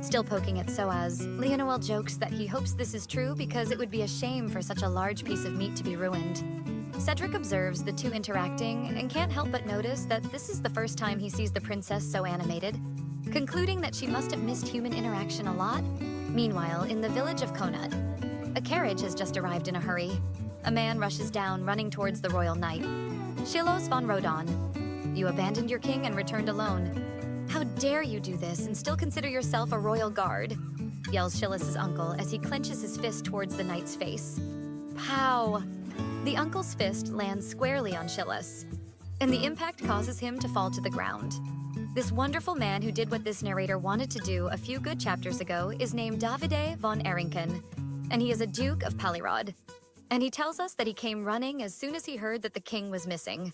Still poking at Soaz, Leonoel jokes that he hopes this is true because it would be a shame for such a large piece of meat to be ruined. Cedric observes the two interacting and can't help but notice that this is the first time he sees the princess so animated, concluding that she must have missed human interaction a lot. Meanwhile, in the village of Konut, a carriage has just arrived in a hurry. A man rushes down, running towards the royal knight. "Shilos von Rodon, you abandoned your king and returned alone. How dare you do this and still consider yourself a royal guard?" yells Shilos' uncle as he clenches his fist towards the knight's face. Pow! The uncle's fist lands squarely on Shilos, and the impact causes him to fall to the ground. This wonderful man who did what this narrator wanted to do a few good chapters ago is named Davide von Arrington, and he is a Duke of Palirod. And he tells us that he came running as soon as he heard that the king was missing.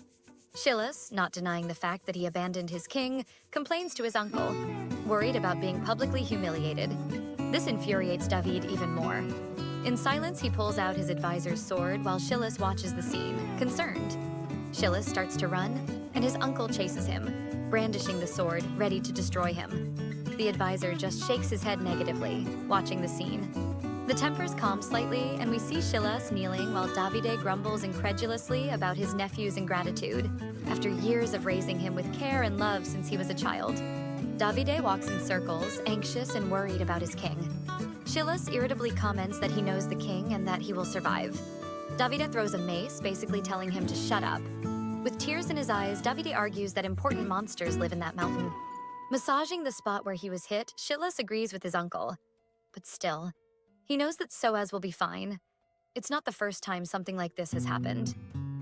Shilos, not denying the fact that he abandoned his king, complains to his uncle, worried about being publicly humiliated. This infuriates David even more. In silence, he pulls out his advisor's sword while Shilos watches the scene, concerned. Shilos starts to run, and his uncle chases him, brandishing the sword, ready to destroy him. The advisor just shakes his head negatively, watching the scene. The tempers calm slightly, and we see Shilos kneeling while Davide grumbles incredulously about his nephew's ingratitude, after years of raising him with care and love since he was a child. Davide walks in circles, anxious and worried about his king. Shilos irritably comments that he knows the king and that he will survive. Davide throws a mace, basically telling him to shut up. With tears in his eyes, Davide argues that important monsters live in that mountain. Massaging the spot where he was hit, Shilos agrees with his uncle. But still, he knows that Soaz will be fine. It's not the first time something like this has happened.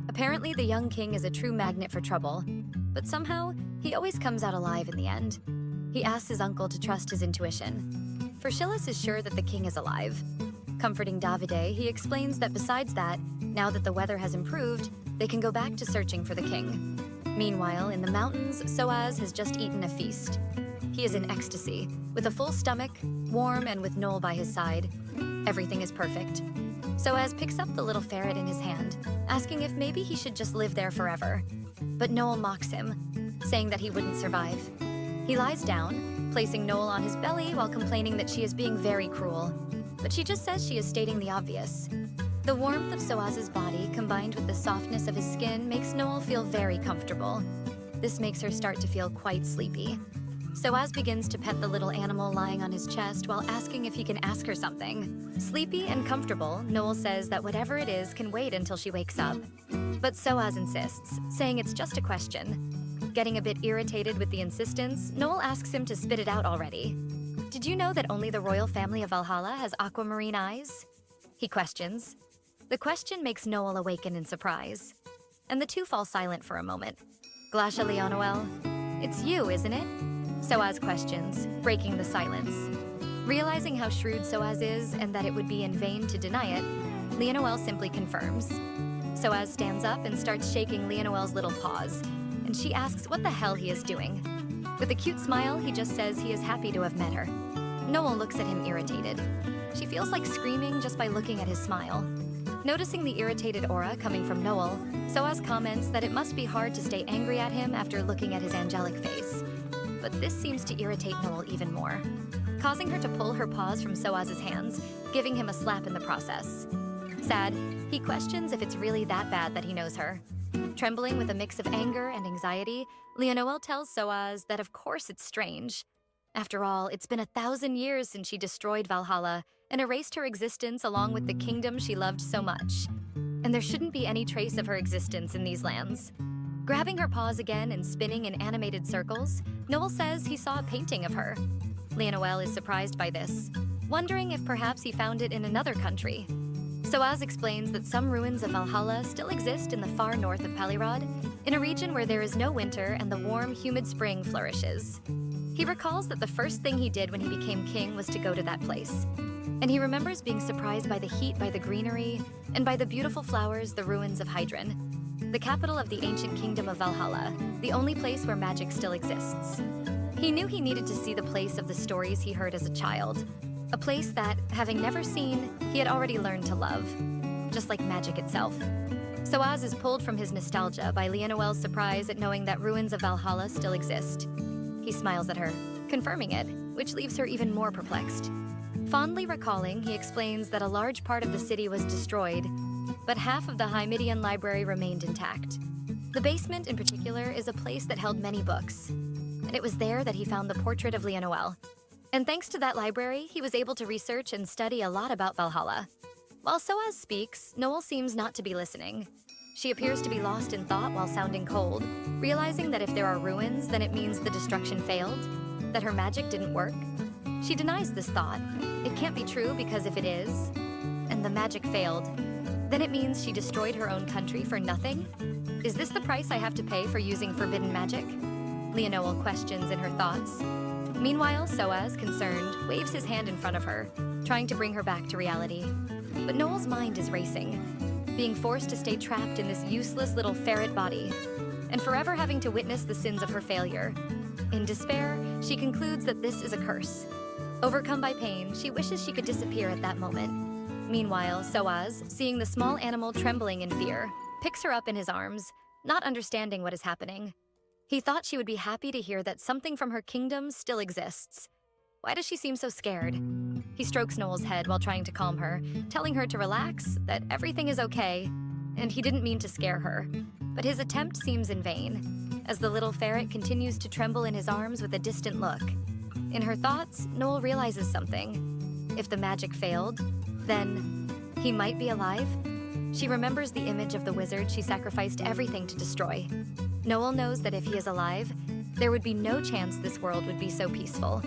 Apparently, the young king is a true magnet for trouble, but somehow, he always comes out alive in the end. He asks his uncle to trust his intuition, for Shilos is sure that the king is alive. Comforting Davide, he explains that besides that, now that the weather has improved, they can go back to searching for the king. Meanwhile, in the mountains, Soaz has just eaten a feast. He is in ecstasy, with a full stomach, warm and with Noel by his side. Everything is perfect. Soaz picks up the little ferret in his hand, asking if maybe he should just live there forever. But Noel mocks him, saying that he wouldn't survive. He lies down, placing Noel on his belly while complaining that she is being very cruel. But she just says she is stating the obvious. The warmth of Soaz's body combined with the softness of his skin makes Noel feel very comfortable. This makes her start to feel quite sleepy. Soaz begins to pet the little animal lying on his chest while asking if he can ask her something. Sleepy and comfortable, Noel says that whatever it is can wait until she wakes up. But Soaz insists, saying it's just a question. Getting a bit irritated with the insistence, Noel asks him to spit it out already. "Did you know that only the royal family of Valhalla has aquamarine eyes?" He questions. The question makes Noel awaken in surprise. And the two fall silent for a moment. "Glacia Leonoel, it's you, isn't it?" Soaz questions, breaking the silence. Realizing how shrewd Soaz is and that it would be in vain to deny it, Leonoel simply confirms. Soaz stands up and starts shaking Leonoel's little paws, and she asks what the hell he is doing. With a cute smile, he just says he is happy to have met her. Noel looks at him irritated. She feels like screaming just by looking at his smile. Noticing the irritated aura coming from Noel, Soaz comments that it must be hard to stay angry at him after looking at his angelic face. But this seems to irritate Noel even more, causing her to pull her paws from Soaz's hands, giving him a slap in the process. Sad, he questions if it's really that bad that he knows her. Trembling with a mix of anger and anxiety, Leonoel tells Soaz that of course it's strange. After all, it's been 1,000 years since she destroyed Valhalla and erased her existence along with the kingdom she loved so much. And there shouldn't be any trace of her existence in these lands. Grabbing her paws again and spinning in animated circles, Noel says he saw a painting of her. Leonoel is surprised by this, wondering if perhaps he found it in another country. Soaz explains that some ruins of Valhalla still exist in the far north of Palirod, in a region where there is no winter and the warm, humid spring flourishes. He recalls that the first thing he did when he became king was to go to that place. And he remembers being surprised by the heat, by the greenery, and by the beautiful flowers, the ruins of Hydron, the capital of the ancient kingdom of Valhalla, the only place where magic still exists. He knew he needed to see the place of the stories he heard as a child, a place that, having never seen, he had already learned to love, just like magic itself. Soaz is pulled from his nostalgia by Leonoel's surprise at knowing that ruins of Valhalla still exist. He smiles at her, confirming it, which leaves her even more perplexed. Fondly recalling, he explains that a large part of the city was destroyed, but half of the Hymidian library remained intact. The basement, in particular, is a place that held many books, and it was there that he found the portrait of Leonoel. And thanks to that library, he was able to research and study a lot about Valhalla. While Soaz speaks, Noel seems not to be listening. She appears to be lost in thought while sounding cold, realizing that if there are ruins, then it means the destruction failed, that her magic didn't work. She denies this thought. It can't be true because if it is, and the magic failed, then it means she destroyed her own country for nothing? Is this the price I have to pay for using forbidden magic? Leonoel questions in her thoughts. Meanwhile, Soaz, concerned, waves his hand in front of her, trying to bring her back to reality. But Noel's mind is racing, being forced to stay trapped in this useless little ferret body, and forever having to witness the sins of her failure. In despair, she concludes that this is a curse. Overcome by pain, she wishes she could disappear at that moment. Meanwhile, Soaz, seeing the small animal trembling in fear, picks her up in his arms, not understanding what is happening. He thought she would be happy to hear that something from her kingdom still exists. Why does she seem so scared? He strokes Noel's head while trying to calm her, telling her to relax, that everything is okay, and he didn't mean to scare her. But his attempt seems in vain, as the little ferret continues to tremble in his arms with a distant look. In her thoughts, Noel realizes something. If the magic failed, then he might be alive? She remembers the image of the wizard she sacrificed everything to destroy. Noel knows that if he is alive, there would be no chance this world would be so peaceful.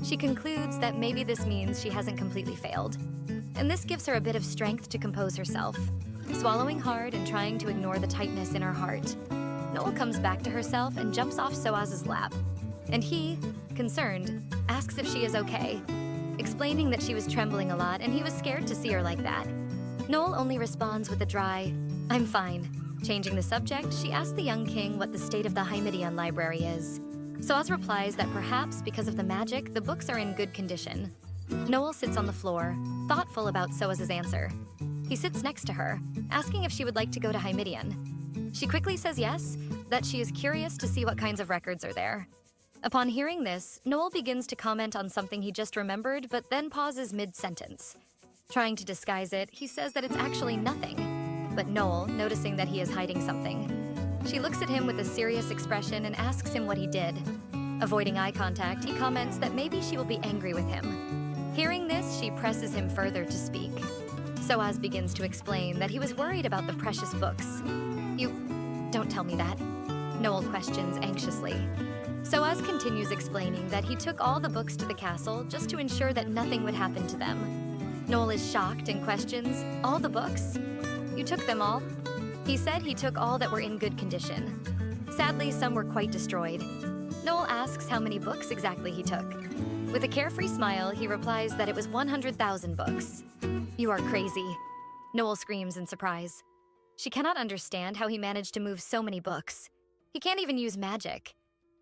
She concludes that maybe this means she hasn't completely failed. And this gives her a bit of strength to compose herself. Swallowing hard and trying to ignore the tightness in her heart, Noel comes back to herself and jumps off Soaz's lap. And he, concerned, asks if she is okay, explaining that she was trembling a lot and he was scared to see her like that. Noel only responds with a dry, "I'm fine." Changing the subject, she asks the young king what the state of the Hymidian library is. Soaz replies that perhaps because of the magic, the books are in good condition. Noel sits on the floor, thoughtful about Soaz's answer. He sits next to her, asking if she would like to go to Hymidian. She quickly says yes, that she is curious to see what kinds of records are there. Upon hearing this, Noel begins to comment on something he just remembered, but then pauses mid-sentence. Trying to disguise it, he says that it's actually nothing. But Noel, noticing that he is hiding something, she looks at him with a serious expression and asks him what he did. Avoiding eye contact, he comments that maybe she will be angry with him. Hearing this, she presses him further to speak. Soaz begins to explain that he was worried about the precious books. "You don't tell me that," Noel questions anxiously. Soaz continues explaining that he took all the books to the castle just to ensure that nothing would happen to them. Noel is shocked and questions, "All the books? You took them all?" He said he took all that were in good condition. Sadly, some were quite destroyed. Noel asks how many books exactly he took. With a carefree smile, he replies that it was 100,000 books. "You are crazy," Noel screams in surprise. She cannot understand how he managed to move so many books. He can't even use magic.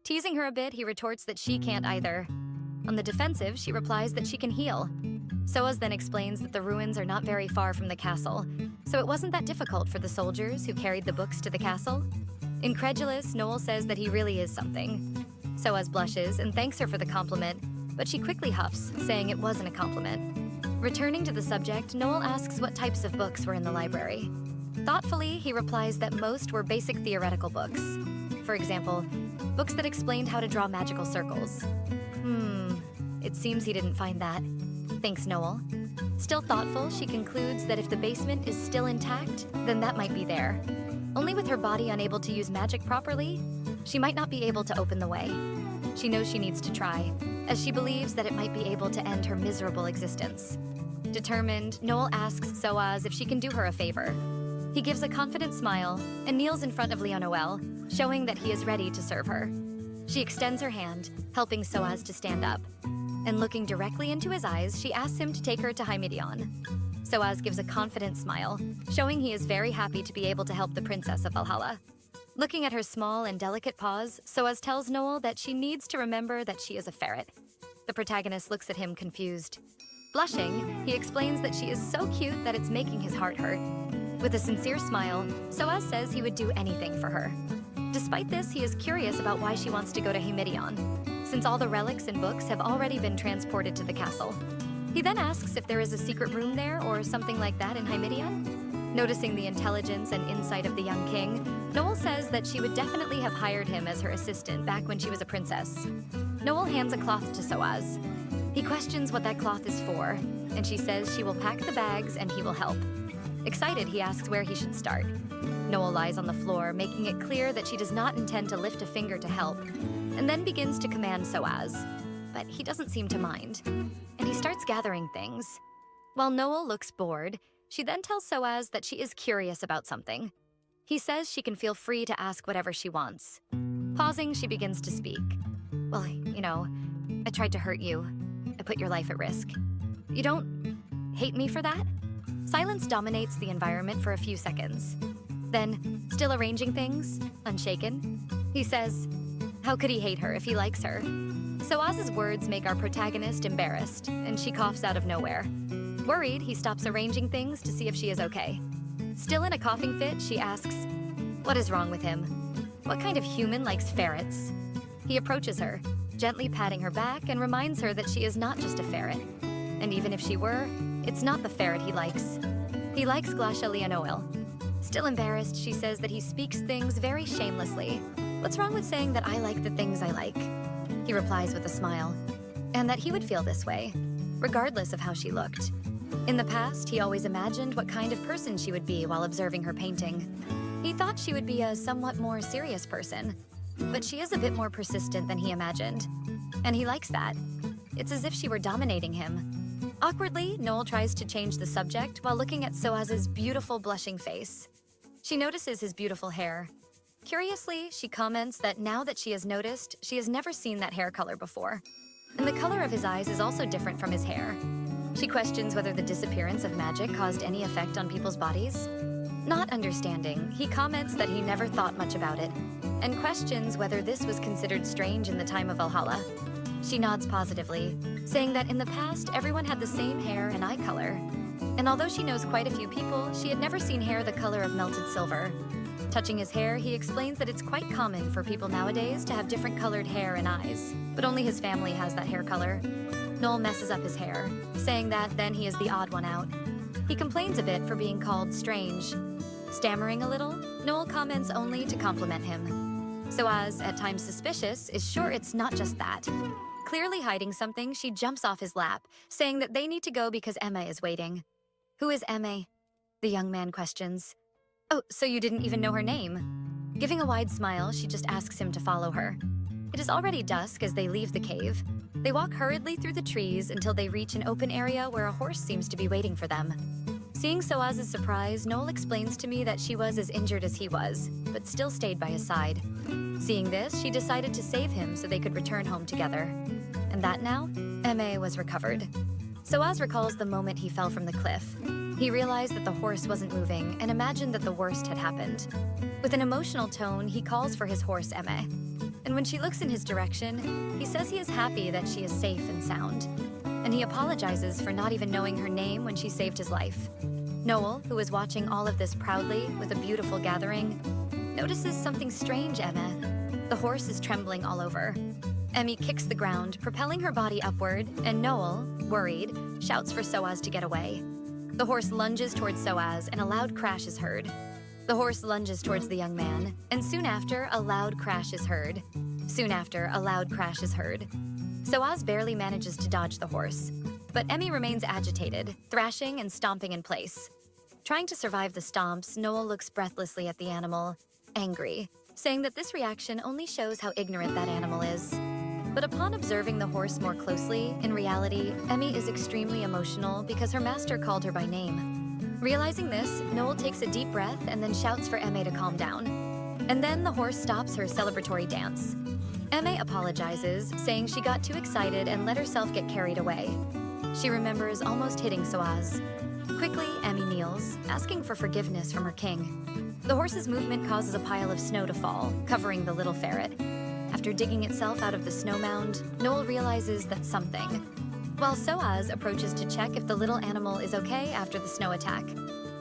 Teasing her a bit, he retorts that she can't either. On the defensive, she replies that she can heal. Soaz then explains that the ruins are not very far from the castle, so it wasn't that difficult for the soldiers who carried the books to the castle. Incredulous, Noel says that he really is something. Soaz blushes and thanks her for the compliment, but she quickly huffs, saying it wasn't a compliment. Returning to the subject, Noel asks what types of books were in the library. Thoughtfully, he replies that most were basic theoretical books. For example, books that explained how to draw magical circles. It seems he didn't find that. Thanks, Noel. Still thoughtful, she concludes that if the basement is still intact, then that might be there. Only with her body unable to use magic properly, she might not be able to open the way. She knows she needs to try, as she believes that it might be able to end her miserable existence. Determined, Noel asks Soaz if she can do her a favor. He gives a confident smile and kneels in front of Leonoel, showing that he is ready to serve her. She extends her hand, helping Soaz to stand up. And looking directly into his eyes, she asks him to take her to Hymidion. Soaz gives a confident smile, showing he is very happy to be able to help the princess of Valhalla. Looking at her small and delicate paws, Soaz tells Noel that she needs to remember that she is a ferret. The protagonist looks at him confused. Blushing, he explains that she is so cute that it's making his heart hurt. With a sincere smile, Soaz says he would do anything for her. Despite this, he is curious about why she wants to go to Hymidion, since all the relics and books have already been transported to the castle. He then asks if there is a secret room there or something like that in Hymidion. Noticing the intelligence and insight of the young king, Noel says that she would definitely have hired him as her assistant back when she was a princess. Noel hands a cloth to Soaz. He questions what that cloth is for, and she says she will pack the bags and he will help. Excited, he asks where he should start. Noel lies on the floor, making it clear that she does not intend to lift a finger to help, and then begins to command Soaz. But he doesn't seem to mind, and he starts gathering things. While Noel looks bored, she then tells Soaz that she is curious about something. He says she can feel free to ask whatever she wants. Pausing, she begins to speak. Well, I tried to hurt you. I put your life at risk. You don't hate me for that? Silence dominates the environment for a few seconds. Then, still arranging things, unshaken, he says, how could he hate her if he likes her? Soaz's words make our protagonist embarrassed, and she coughs out of nowhere. Worried, he stops arranging things to see if she is okay. Still in a coughing fit, she asks, what is wrong with him? What kind of human likes ferrets? He approaches her, gently patting her back and reminds her that she is not just a ferret. And even if she were, it's not the ferret he likes. He likes Glacia Leonoel. Still embarrassed, she says that he speaks things very shamelessly. What's wrong with saying that I like the things I like? He replies with a smile, and that he would feel this way, regardless of how she looked. In the past, he always imagined what kind of person she would be while observing her painting. He thought she would be a somewhat more serious person, but she is a bit more persistent than he imagined. And he likes that. It's as if she were dominating him. Awkwardly, Noel tries to change the subject while looking at Soaz's beautiful blushing face. She notices his beautiful hair. Curiously, she comments that now that she has noticed, she has never seen that hair color before. And the color of his eyes is also different from his hair. She questions whether the disappearance of magic caused any effect on people's bodies. Not understanding, he comments that he never thought much about it, and questions whether this was considered strange in the time of Valhalla. She nods positively, saying that in the past, everyone had the same hair and eye color. And although she knows quite a few people, she had never seen hair the color of melted silver. Touching his hair, he explains that it's quite common for people nowadays to have different colored hair and eyes, but only his family has that hair color. Noel messes up his hair, saying that then he is the odd one out. He complains a bit for being called strange. Stammering a little, Noel comments only to compliment him. Soaz, at times suspicious, is sure it's not just that. Clearly hiding something, she jumps off his lap, saying that they need to go because Emma is waiting. Who is Emma? The young man questions. Oh, so you didn't even know her name? Giving a wide smile, she just asks him to follow her. It is already dusk as they leave the cave. They walk hurriedly through the trees until they reach an open area where a horse seems to be waiting for them. Seeing Soaz's surprise, Noel explains to me that she was as injured as he was, but still stayed by his side. Seeing this, she decided to save him so they could return home together. And that now, Emma was recovered. Soaz recalls the moment he fell from the cliff. He realized that the horse wasn't moving and imagined that the worst had happened. With an emotional tone, he calls for his horse, Emma. And when she looks in his direction, he says he is happy that she is safe and sound. And he apologizes for not even knowing her name when she saved his life. Noel, who is watching all of this proudly with a beautiful gathering, notices something strange, Emma. The horse is trembling all over. Emmy kicks the ground, propelling her body upward, and Noel, worried, shouts for Soaz to get away. The horse lunges towards Soaz, and a loud crash is heard. The horse lunges towards the young man, and soon after, a loud crash is heard. Soaz barely manages to dodge the horse, but Emmy remains agitated, thrashing and stomping in place. Trying to survive the stomps, Noel looks breathlessly at the animal, angry, saying that this reaction only shows how ignorant that animal is. But upon observing the horse more closely, in reality, Emmy is extremely emotional because her master called her by name. Realizing this, Noel takes a deep breath and then shouts for Emmy to calm down. And then the horse stops her celebratory dance. Emmy apologizes, saying she got too excited and let herself get carried away. She remembers almost hitting Soaz. Quickly, Emmy kneels, asking for forgiveness from her king. The horse's movement causes a pile of snow to fall, covering the little ferret. After digging itself out of the snow mound, Noel realizes that something. While Soaz approaches to check if the little animal is okay after the snow attack.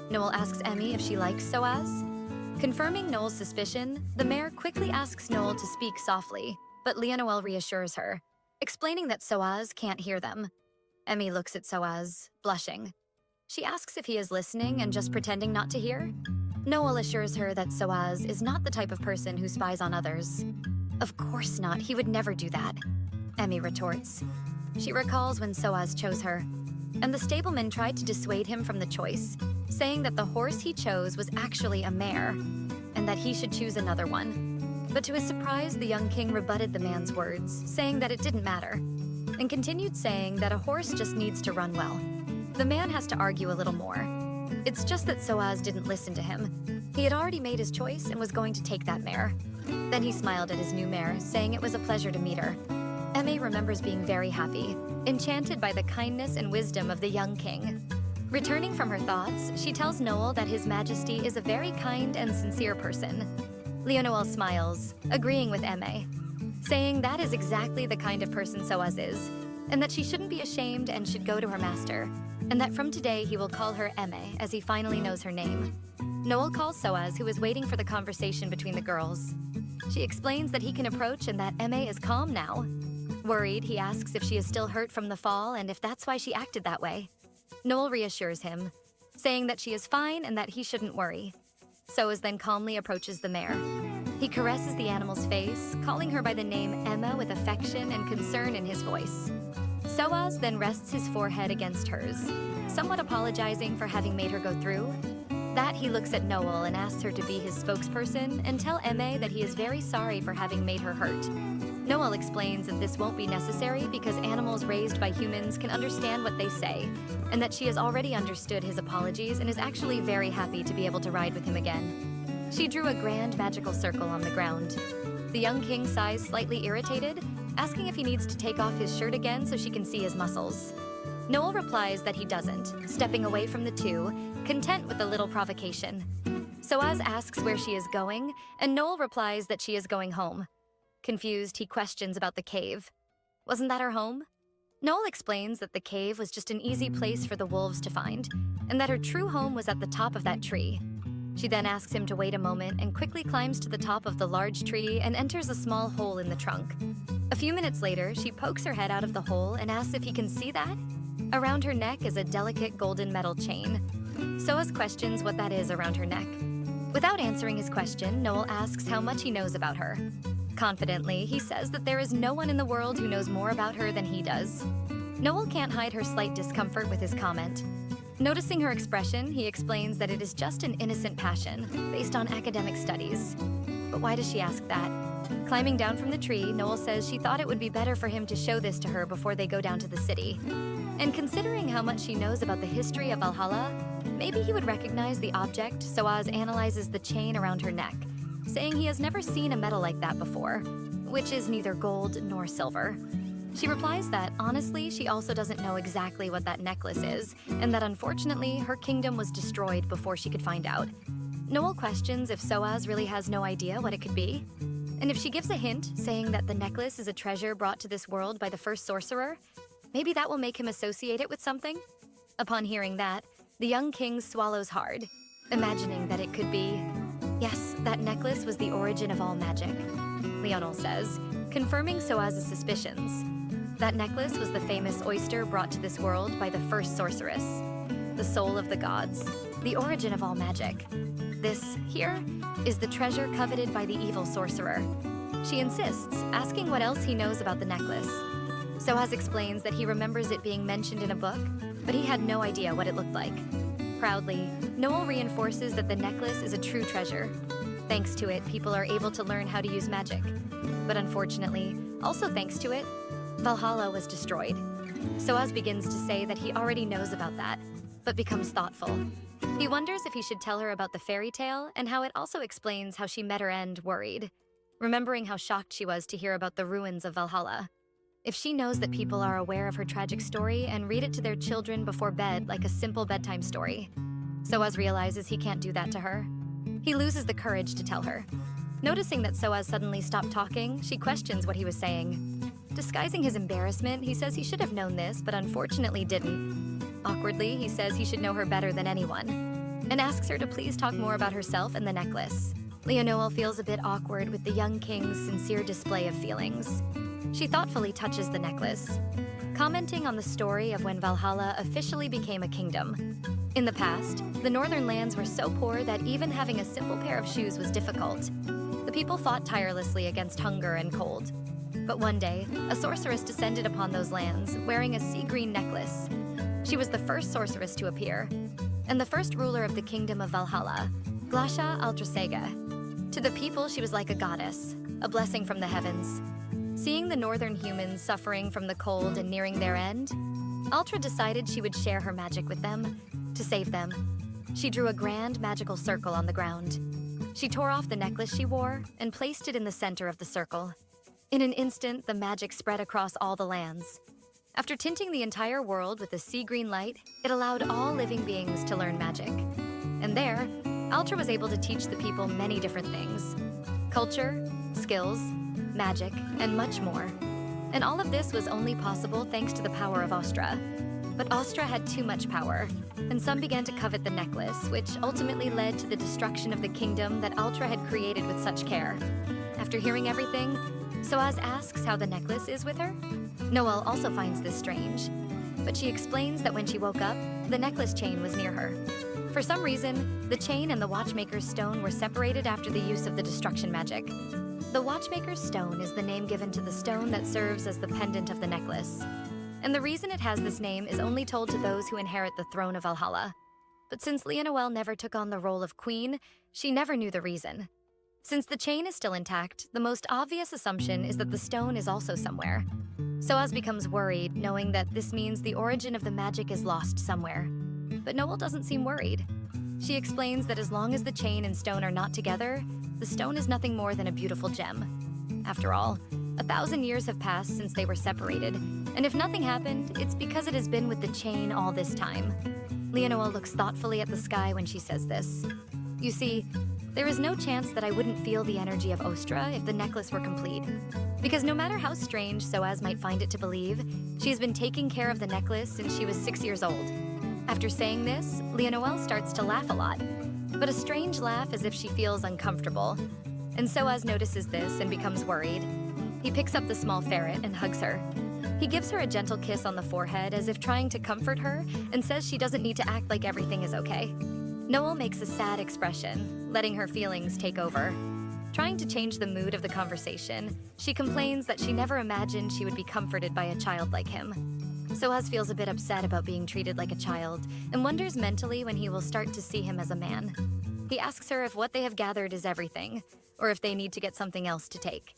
Noel asks Emmy if she likes Soaz. Confirming Noel's suspicion, the mare quickly asks Noel to speak softly, but Leonoel reassures her, explaining that Soaz can't hear them. Emmy looks at Soaz, blushing. She asks if he is listening and just pretending not to hear. Noel assures her that Soaz is not the type of person who spies on others. Of course not, he would never do that, Emmy retorts. She recalls when Soaz chose her, and the stableman tried to dissuade him from the choice, saying that the horse he chose was actually a mare, and that he should choose another one. But to his surprise, the young king rebutted the man's words, saying that it didn't matter, and continued saying that a horse just needs to run well. The man has to argue a little more. It's just that Soaz didn't listen to him. He had already made his choice and was going to take that mare. Then he smiled at his new mare, saying it was a pleasure to meet her. Emmy remembers being very happy, enchanted by the kindness and wisdom of the young king. Returning from her thoughts, she tells Noel that His Majesty is a very kind and sincere person. Leonoel smiles, agreeing with Emmy, saying that is exactly the kind of person Soaz is, and that she shouldn't be ashamed and should go to her master, and that from today he will call her Emmy as he finally knows her name. Noel calls Soaz, who is waiting for the conversation between the girls. She explains that he can approach and that Emmy is calm now. Worried, he asks if she is still hurt from the fall and if that's why she acted that way. Noel reassures him, saying that she is fine and that he shouldn't worry. Soaz then calmly approaches the mare. He caresses the animal's face, calling her by the name Emma with affection and concern in his voice. Soaz then rests his forehead against hers, somewhat apologizing for having made her go through. That he looks at Noel and asks her to be his spokesperson and tell Emmy that he is very sorry for having made her hurt. Noel explains that this won't be necessary because animals raised by humans can understand what they say, and that she has already understood his apologies and is actually very happy to be able to ride with him again. She drew a grand magical circle on the ground. The young king sighs, slightly irritated, asking if he needs to take off his shirt again so she can see his muscles. Noel replies that he doesn't, stepping away from the two, content with the little provocation. Soaz asks where she is going, and Noel replies that she is going home. Confused, he questions about the cave. Wasn't that her home? Noel explains that the cave was just an easy place for the wolves to find, and that her true home was at the top of that tree. She then asks him to wait a moment and quickly climbs to the top of the large tree and enters a small hole in the trunk. A few minutes later, she pokes her head out of the hole and asks if he can see that. Around her neck is a delicate golden metal chain. Soaz questions what that is around her neck. Without answering his question, Noel asks how much he knows about her. Confidently, he says that there is no one in the world who knows more about her than he does. Noel can't hide her slight discomfort with his comment. Noticing her expression, he explains that it is just an innocent passion, based on academic studies. But why does she ask that? Climbing down from the tree, Noel says she thought it would be better for him to show this to her before they go down to the city. And considering how much she knows about the history of Valhalla, maybe he would recognize the object. Soaz analyzes the chain around her neck, saying he has never seen a metal like that before, which is neither gold nor silver. She replies that, honestly, she also doesn't know exactly what that necklace is, and that unfortunately, her kingdom was destroyed before she could find out. Noel questions if Soaz really has no idea what it could be, and if she gives a hint, saying that the necklace is a treasure brought to this world by the first sorcerer, maybe that will make him associate it with something? Upon hearing that, the young king swallows hard, imagining that it could be, yes, that necklace was the origin of all magic, Leonoel says, confirming Soaz's suspicions. That necklace was the famous oyster brought to this world by the first sorceress, the soul of the gods, the origin of all magic. This, here, is the treasure coveted by the evil sorcerer. She insists, asking what else he knows about the necklace. Soaz explains that he remembers it being mentioned in a book, but he had no idea what it looked like. Proudly, Noel reinforces that the necklace is a true treasure. Thanks to it, people are able to learn how to use magic. But unfortunately, Also thanks to it, Valhalla was destroyed. Soaz begins to say that he already knows about that, but becomes thoughtful. He wonders if he should tell her about the fairy tale and how it also explains how she met her end worried, remembering how shocked she was to hear about the ruins of Valhalla. If she knows that people are aware of her tragic story and read it to their children before bed like a simple bedtime story, Soaz realizes he can't do that to her. He loses the courage to tell her. Noticing that Soaz suddenly stopped talking, she questions what he was saying. Disguising his embarrassment, he says he should have known this, but unfortunately didn't. Awkwardly, he says he should know her better than anyone, and asks her to please talk more about herself and the necklace. Leonoel feels a bit awkward with the young king's sincere display of feelings. She thoughtfully touches the necklace, commenting on the story of when Valhalla officially became a kingdom. In the past, the northern lands were so poor that even having a simple pair of shoes was difficult. The people fought tirelessly against hunger and cold. But one day, a sorceress descended upon those lands, wearing a sea-green necklace. She was the first sorceress to appear, and the first ruler of the kingdom of Valhalla, Glacia Leonoel. To the people, she was like a goddess, a blessing from the heavens. Seeing the northern humans suffering from the cold and nearing their end, Austra decided she would share her magic with them, to save them. She drew a grand magical circle on the ground. She tore off the necklace she wore and placed it in the center of the circle. In an instant, the magic spread across all the lands. After tinting the entire world with a sea-green light, it allowed all living beings to learn magic. And there, Austra was able to teach the people many different things: culture, skills, magic, and much more. And all of this was only possible thanks to the power of Austra. But Austra had too much power, and some began to covet the necklace, which ultimately led to the destruction of the kingdom that Austra had created with such care. After hearing everything, Soaz asks how the necklace is with her. Noel also finds this strange, but she explains that when she woke up, the necklace chain was near her. For some reason, the chain and the watchmaker's stone were separated after the use of the destruction magic. The watchmaker's stone is the name given to the stone that serves as the pendant of the necklace. And the reason it has this name is only told to those who inherit the throne of Valhalla. But since Leonoel never took on the role of queen, she never knew the reason. Since the chain is still intact, the most obvious assumption is that the stone is also somewhere. Soaz becomes worried, knowing that this means the origin of the magic is lost somewhere. But Noel doesn't seem worried. She explains that as long as the chain and stone are not together, the stone is nothing more than a beautiful gem. After all, 1,000 years have passed since they were separated, and if nothing happened, it's because it has been with the chain all this time. Leonoel looks thoughtfully at the sky when she says this. You see, there is no chance that I wouldn't feel the energy of Austra if the necklace were complete. Because no matter how strange Soaz might find it to believe, she has been taking care of the necklace since she was 6 years old. After saying this, Leonoel starts to laugh a lot, but a strange laugh as if she feels uncomfortable. And Soaz notices this and becomes worried. He picks up the small ferret and hugs her. He gives her a gentle kiss on the forehead as if trying to comfort her and says she doesn't need to act like everything is okay. Noel makes a sad expression, letting her feelings take over. Trying to change the mood of the conversation, she complains that she never imagined she would be comforted by a child like him. Soaz feels a bit upset about being treated like a child and wonders mentally when he will start to see him as a man. He asks her if what they have gathered is everything, or if they need to get something else to take.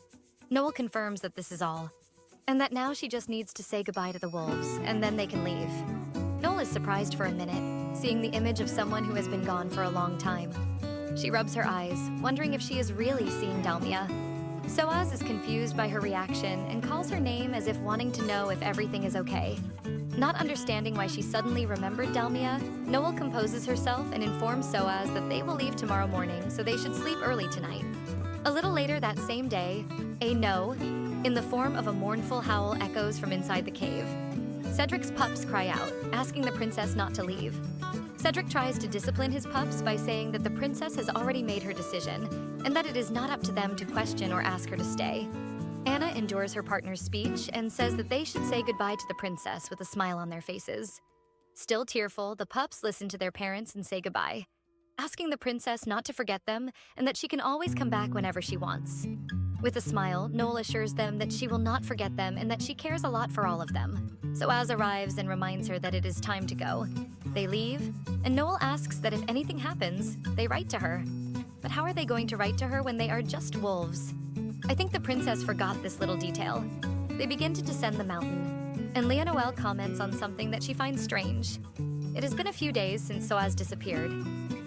Noel confirms that this is all, and that now she just needs to say goodbye to the wolves, and then they can leave. Noel is surprised for a minute, seeing the image of someone who has been gone for a long time. She rubs her eyes, wondering if she is really seeing Dalmia. Soaz is confused by her reaction and calls her name as if wanting to know if everything is okay. Not understanding why she suddenly remembered Dalmia, Noel composes herself and informs Soaz that they will leave tomorrow morning, so they should sleep early tonight. A little later that same day, a no, in the form of a mournful howl, echoes from inside the cave. Cedric's pups cry out, asking the princess not to leave. Cedric tries to discipline his pups by saying that the princess has already made her decision, and that it is not up to them to question or ask her to stay. Anna endures her partner's speech and says that they should say goodbye to the princess with a smile on their faces. Still tearful, the pups listen to their parents and say goodbye, asking the princess not to forget them and that she can always come back whenever she wants. With a smile, Noel assures them that she will not forget them and that she cares a lot for all of them. Soaz arrives and reminds her that it is time to go. They leave, and Noel asks that if anything happens, they write to her. But how are they going to write to her when they are just wolves? I think the princess forgot this little detail. They begin to descend the mountain, and Leonoel comments on something that she finds strange. It has been a few days since Soaz disappeared.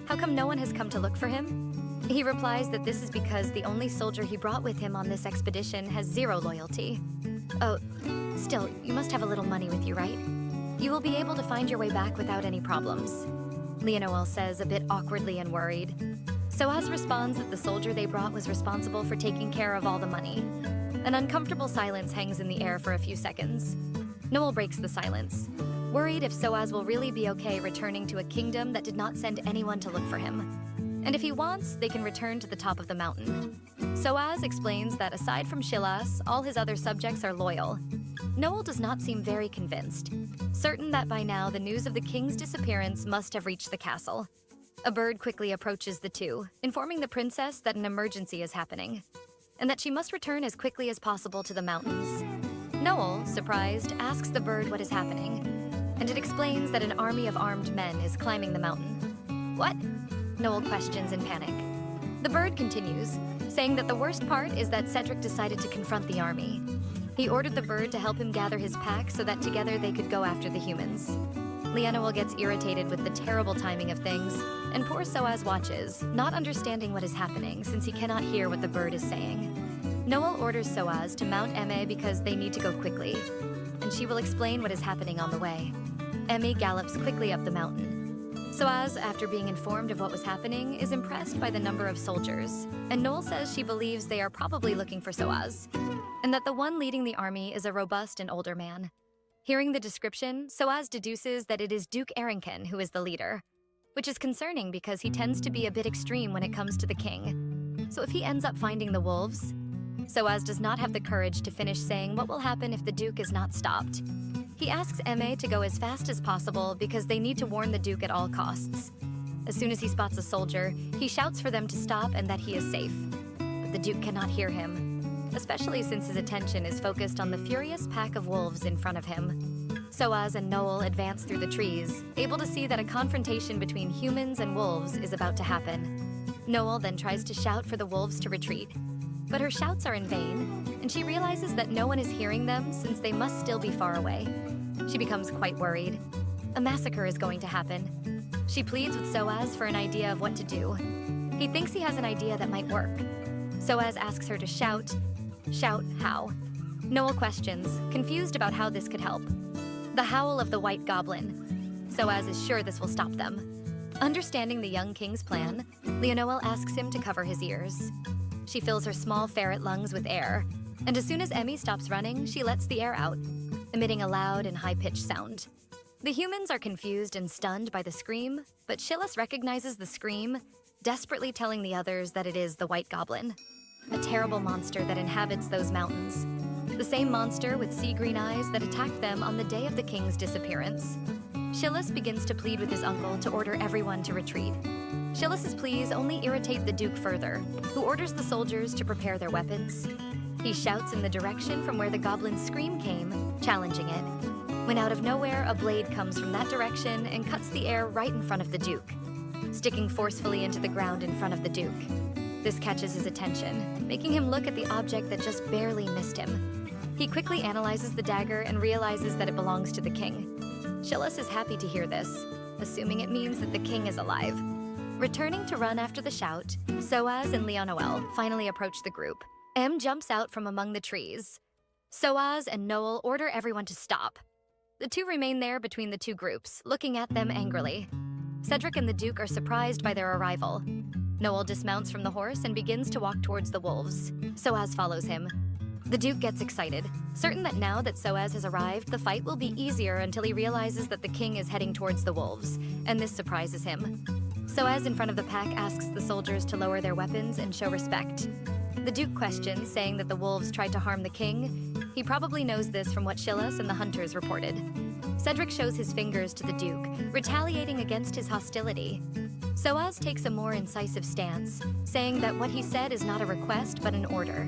How come no one has come to look for him? He replies that this is because the only soldier he brought with him on this expedition has zero loyalty. Oh, still, you must have a little money with you, right? You will be able to find your way back without any problems, Leonoel says, a bit awkwardly and worried. Soaz responds that the soldier they brought was responsible for taking care of all the money. An uncomfortable silence hangs in the air for a few seconds. Noel breaks the silence, worried if Soaz will really be okay returning to a kingdom that did not send anyone to look for him. And if he wants, they can return to the top of the mountain. Soaz explains that aside from Shilas, all his other subjects are loyal. Noel does not seem very convinced, certain that by now the news of the king's disappearance must have reached the castle. A bird quickly approaches the two, informing the princess that an emergency is happening, and that she must return as quickly as possible to the mountains. Noel, surprised, asks the bird what is happening, and it explains that an army of armed men is climbing the mountain. What? Noel questions in panic. The bird continues, saying that the worst part is that Cedric decided to confront the army. He ordered the bird to help him gather his pack so that together they could go after the humans. Leonoel gets irritated with the terrible timing of things, and poor Soaz watches, not understanding what is happening since he cannot hear what the bird is saying. Noel orders Soaz to mount Emme because they need to go quickly, and she will explain what is happening on the way. Emme gallops quickly up the mountain. Soaz, after being informed of what was happening, is impressed by the number of soldiers, and Noel says she believes they are probably looking for Soaz, and that the one leading the army is a robust and older man. Hearing the description, Soaz deduces that it is Duke Arrington who is the leader, which is concerning because he tends to be a bit extreme when it comes to the king. So if he ends up finding the wolves, Soaz does not have the courage to finish saying what will happen if the Duke is not stopped. He asks Emme to go as fast as possible because they need to warn the Duke at all costs. As soon as he spots a soldier, he shouts for them to stop and that he is safe. But the Duke cannot hear him, especially since his attention is focused on the furious pack of wolves in front of him. Soaz and Noel advance through the trees, able to see that a confrontation between humans and wolves is about to happen. Noel then tries to shout for the wolves to retreat, but her shouts are in vain, and she realizes that no one is hearing them since they must still be far away. She becomes quite worried. A massacre is going to happen. She pleads with Soaz for an idea of what to do. He thinks he has an idea that might work. Soaz asks her to shout. Shout how? Noel questions, confused about how this could help. The howl of the white goblin. Soaz is sure this will stop them. Understanding the young king's plan, Leonoel asks him to cover his ears. She fills her small ferret lungs with air, and as soon as Emme stops running, she lets the air out, emitting a loud and high-pitched sound. The humans are confused and stunned by the scream, but Shilas recognizes the scream, desperately telling the others that it is the White Goblin, a terrible monster that inhabits those mountains. The same monster with sea-green eyes that attacked them on the day of the king's disappearance. Shilas begins to plead with his uncle to order everyone to retreat. Shilas's pleas only irritate the Duke further, who orders the soldiers to prepare their weapons. He shouts in the direction from where the goblin's scream came, challenging it, when out of nowhere a blade comes from that direction and cuts the air right in front of the Duke, sticking forcefully into the ground in front of the Duke. This catches his attention, making him look at the object that just barely missed him. He quickly analyzes the dagger and realizes that it belongs to the king. Shilas is happy to hear this, assuming it means that the king is alive. Returning to run after the shout, Soaz and Leonoel finally approach the group. Em jumps out from among the trees. Soaz and Noel order everyone to stop. The two remain there between the two groups, looking at them angrily. Cedric and the Duke are surprised by their arrival. Noel dismounts from the horse and begins to walk towards the wolves. Soaz follows him. The Duke gets excited, certain that now that Soaz has arrived, the fight will be easier until he realizes that the king is heading towards the wolves, and this surprises him. Soaz in front of the pack asks the soldiers to lower their weapons and show respect. The Duke questions, saying that the wolves tried to harm the king. He probably knows this from what Shilas and the hunters reported. Cedric shows his fingers to the Duke, retaliating against his hostility. Soaz takes a more incisive stance, saying that what he said is not a request but an order.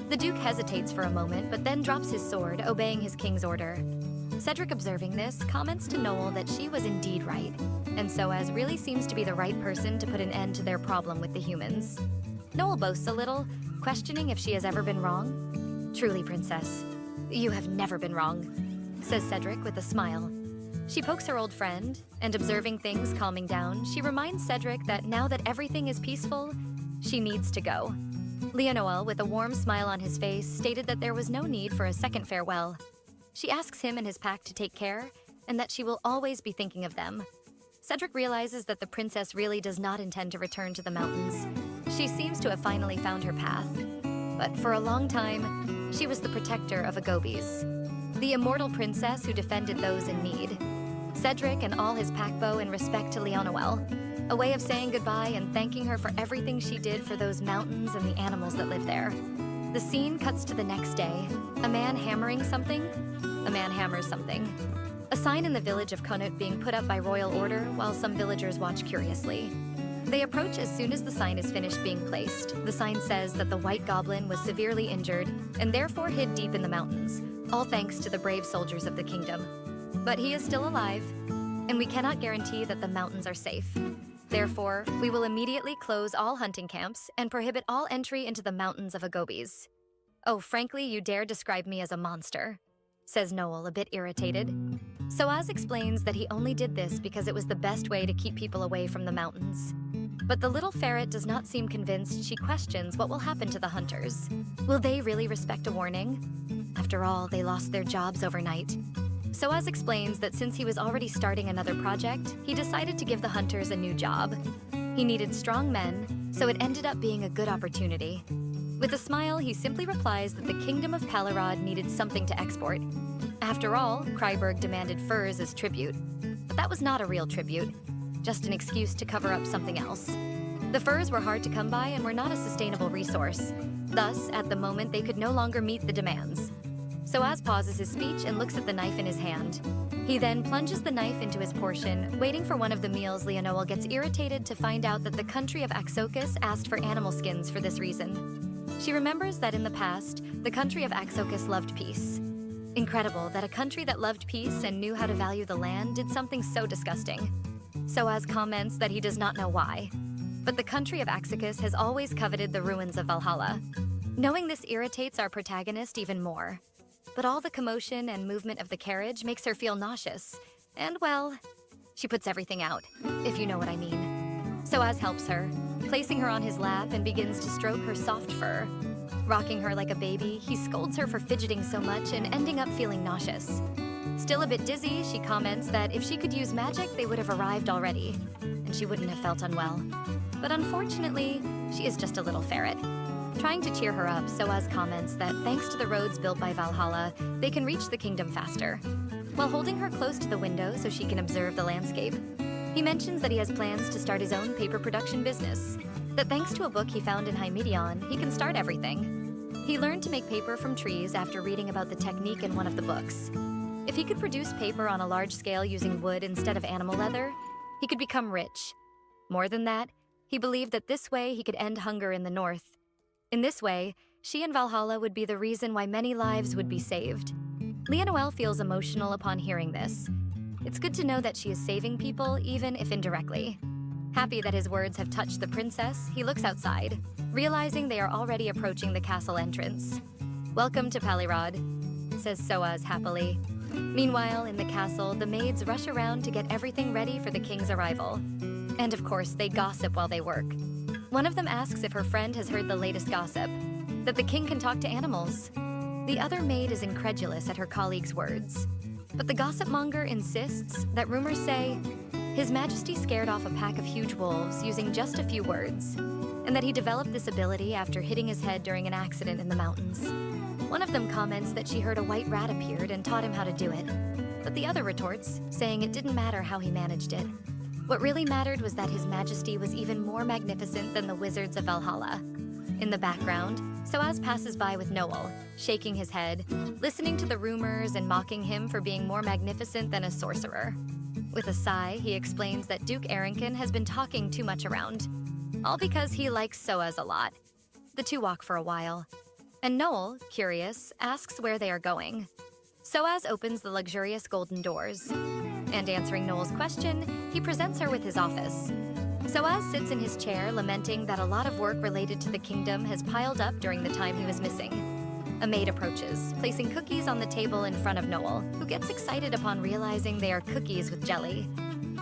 The Duke hesitates for a moment, but then drops his sword, obeying his king's order. Cedric, observing this, comments to Noel that she was indeed right, and Soaz really seems to be the right person to put an end to their problem with the humans. Noel boasts a little, questioning if she has ever been wrong. Truly, Princess, you have never been wrong, says Cedric with a smile. She pokes her old friend, and observing things calming down, she reminds Cedric that now that everything is peaceful, she needs to go. Leonoel, with a warm smile on his face, stated that there was no need for a second farewell. She asks him and his pack to take care, and that she will always be thinking of them. Cedric realizes that the princess really does not intend to return to the mountains. She seems to have finally found her path. But for a long time, she was the protector of Agobis, the immortal princess who defended those in need. Cedric and all his pack bow in respect to Leonoel, a way of saying goodbye and thanking her for everything she did for those mountains and the animals that live there. The scene cuts to the next day. A man hammering something. A man hammers something. A sign in the village of Konut being put up by royal order while some villagers watch curiously. They approach as soon as the sign is finished being placed. The sign says that the White Goblin was severely injured and therefore hid deep in the mountains, all thanks to the brave soldiers of the kingdom. But he is still alive, and we cannot guarantee that the mountains are safe. Therefore, we will immediately close all hunting camps and prohibit all entry into the mountains of Agobis. Oh, frankly, you dare describe me as a monster, says Noel, a bit irritated. Soaz explains that he only did this because it was the best way to keep people away from the mountains. But the little ferret does not seem convinced. She questions what will happen to the hunters. Will they really respect a warning? After all, they lost their jobs overnight. Soaz explains that since he was already starting another project, he decided to give the hunters a new job. He needed strong men, so it ended up being a good opportunity. With a smile, he simply replies that the kingdom of Palirod needed something to export. After all, Kryberg demanded furs as tribute. But that was not a real tribute, just an excuse to cover up something else. The furs were hard to come by and were not a sustainable resource. Thus, at the moment, they could no longer meet the demands. Soaz pauses his speech and looks at the knife in his hand. He then plunges the knife into his portion. Waiting for one of the meals, Leonoel gets irritated to find out that the country of Axokus asked for animal skins for this reason. She remembers that in the past, the country of Axokus loved peace. Incredible that a country that loved peace and knew how to value the land did something so disgusting. Soaz comments that he does not know why. But the country of Axokus has always coveted the ruins of Valhalla. Knowing this irritates our protagonist even more. But all the commotion and movement of the carriage makes her feel nauseous. And, well, she puts everything out, if you know what I mean. Soaz helps her, placing her on his lap and begins to stroke her soft fur. Rocking her like a baby, he scolds her for fidgeting so much and ending up feeling nauseous. Still a bit dizzy, she comments that if she could use magic, they would have arrived already, and she wouldn't have felt unwell. But unfortunately, she is just a little ferret. Trying to cheer her up, Soaz comments that thanks to the roads built by Valhalla, they can reach the kingdom faster. While holding her close to the window so she can observe the landscape, he mentions that he has plans to start his own paper production business. That thanks to a book he found in Hymidion, he can start everything. He learned to make paper from trees after reading about the technique in one of the books. If he could produce paper on a large scale using wood instead of animal leather, he could become rich. More than that, he believed that this way he could end hunger in the north. In this way, she and Valhalla would be the reason why many lives would be saved. Leonoel feels emotional upon hearing this. It's good to know that she is saving people, even if indirectly. Happy that his words have touched the princess, he looks outside, realizing they are already approaching the castle entrance. "Welcome to Palirod," says Soaz happily. Meanwhile, in the castle, the maids rush around to get everything ready for the king's arrival. And of course, they gossip while they work. One of them asks if her friend has heard the latest gossip, that the king can talk to animals. The other maid is incredulous at her colleague's words. But the gossip monger insists that rumors say His Majesty scared off a pack of huge wolves using just a few words, and that he developed this ability after hitting his head during an accident in the mountains. One of them comments that she heard a white rat appeared and taught him how to do it, but the other retorts, saying it didn't matter how he managed it. What really mattered was that His Majesty was even more magnificent than the wizards of Valhalla. In the background, Soaz passes by with Noel, shaking his head, listening to the rumors and mocking him for being more magnificent than a sorcerer. With a sigh, he explains that Duke Arinkin has been talking too much around, all because he likes Soaz a lot. The two walk for a while, and Noel, curious, asks where they are going. Soaz opens the luxurious golden doors, and answering Noel's question, he presents her with his office. Soaz sits in his chair, lamenting that a lot of work related to the kingdom has piled up during the time he was missing. A maid approaches, placing cookies on the table in front of Noel, who gets excited upon realizing they are cookies with jelly.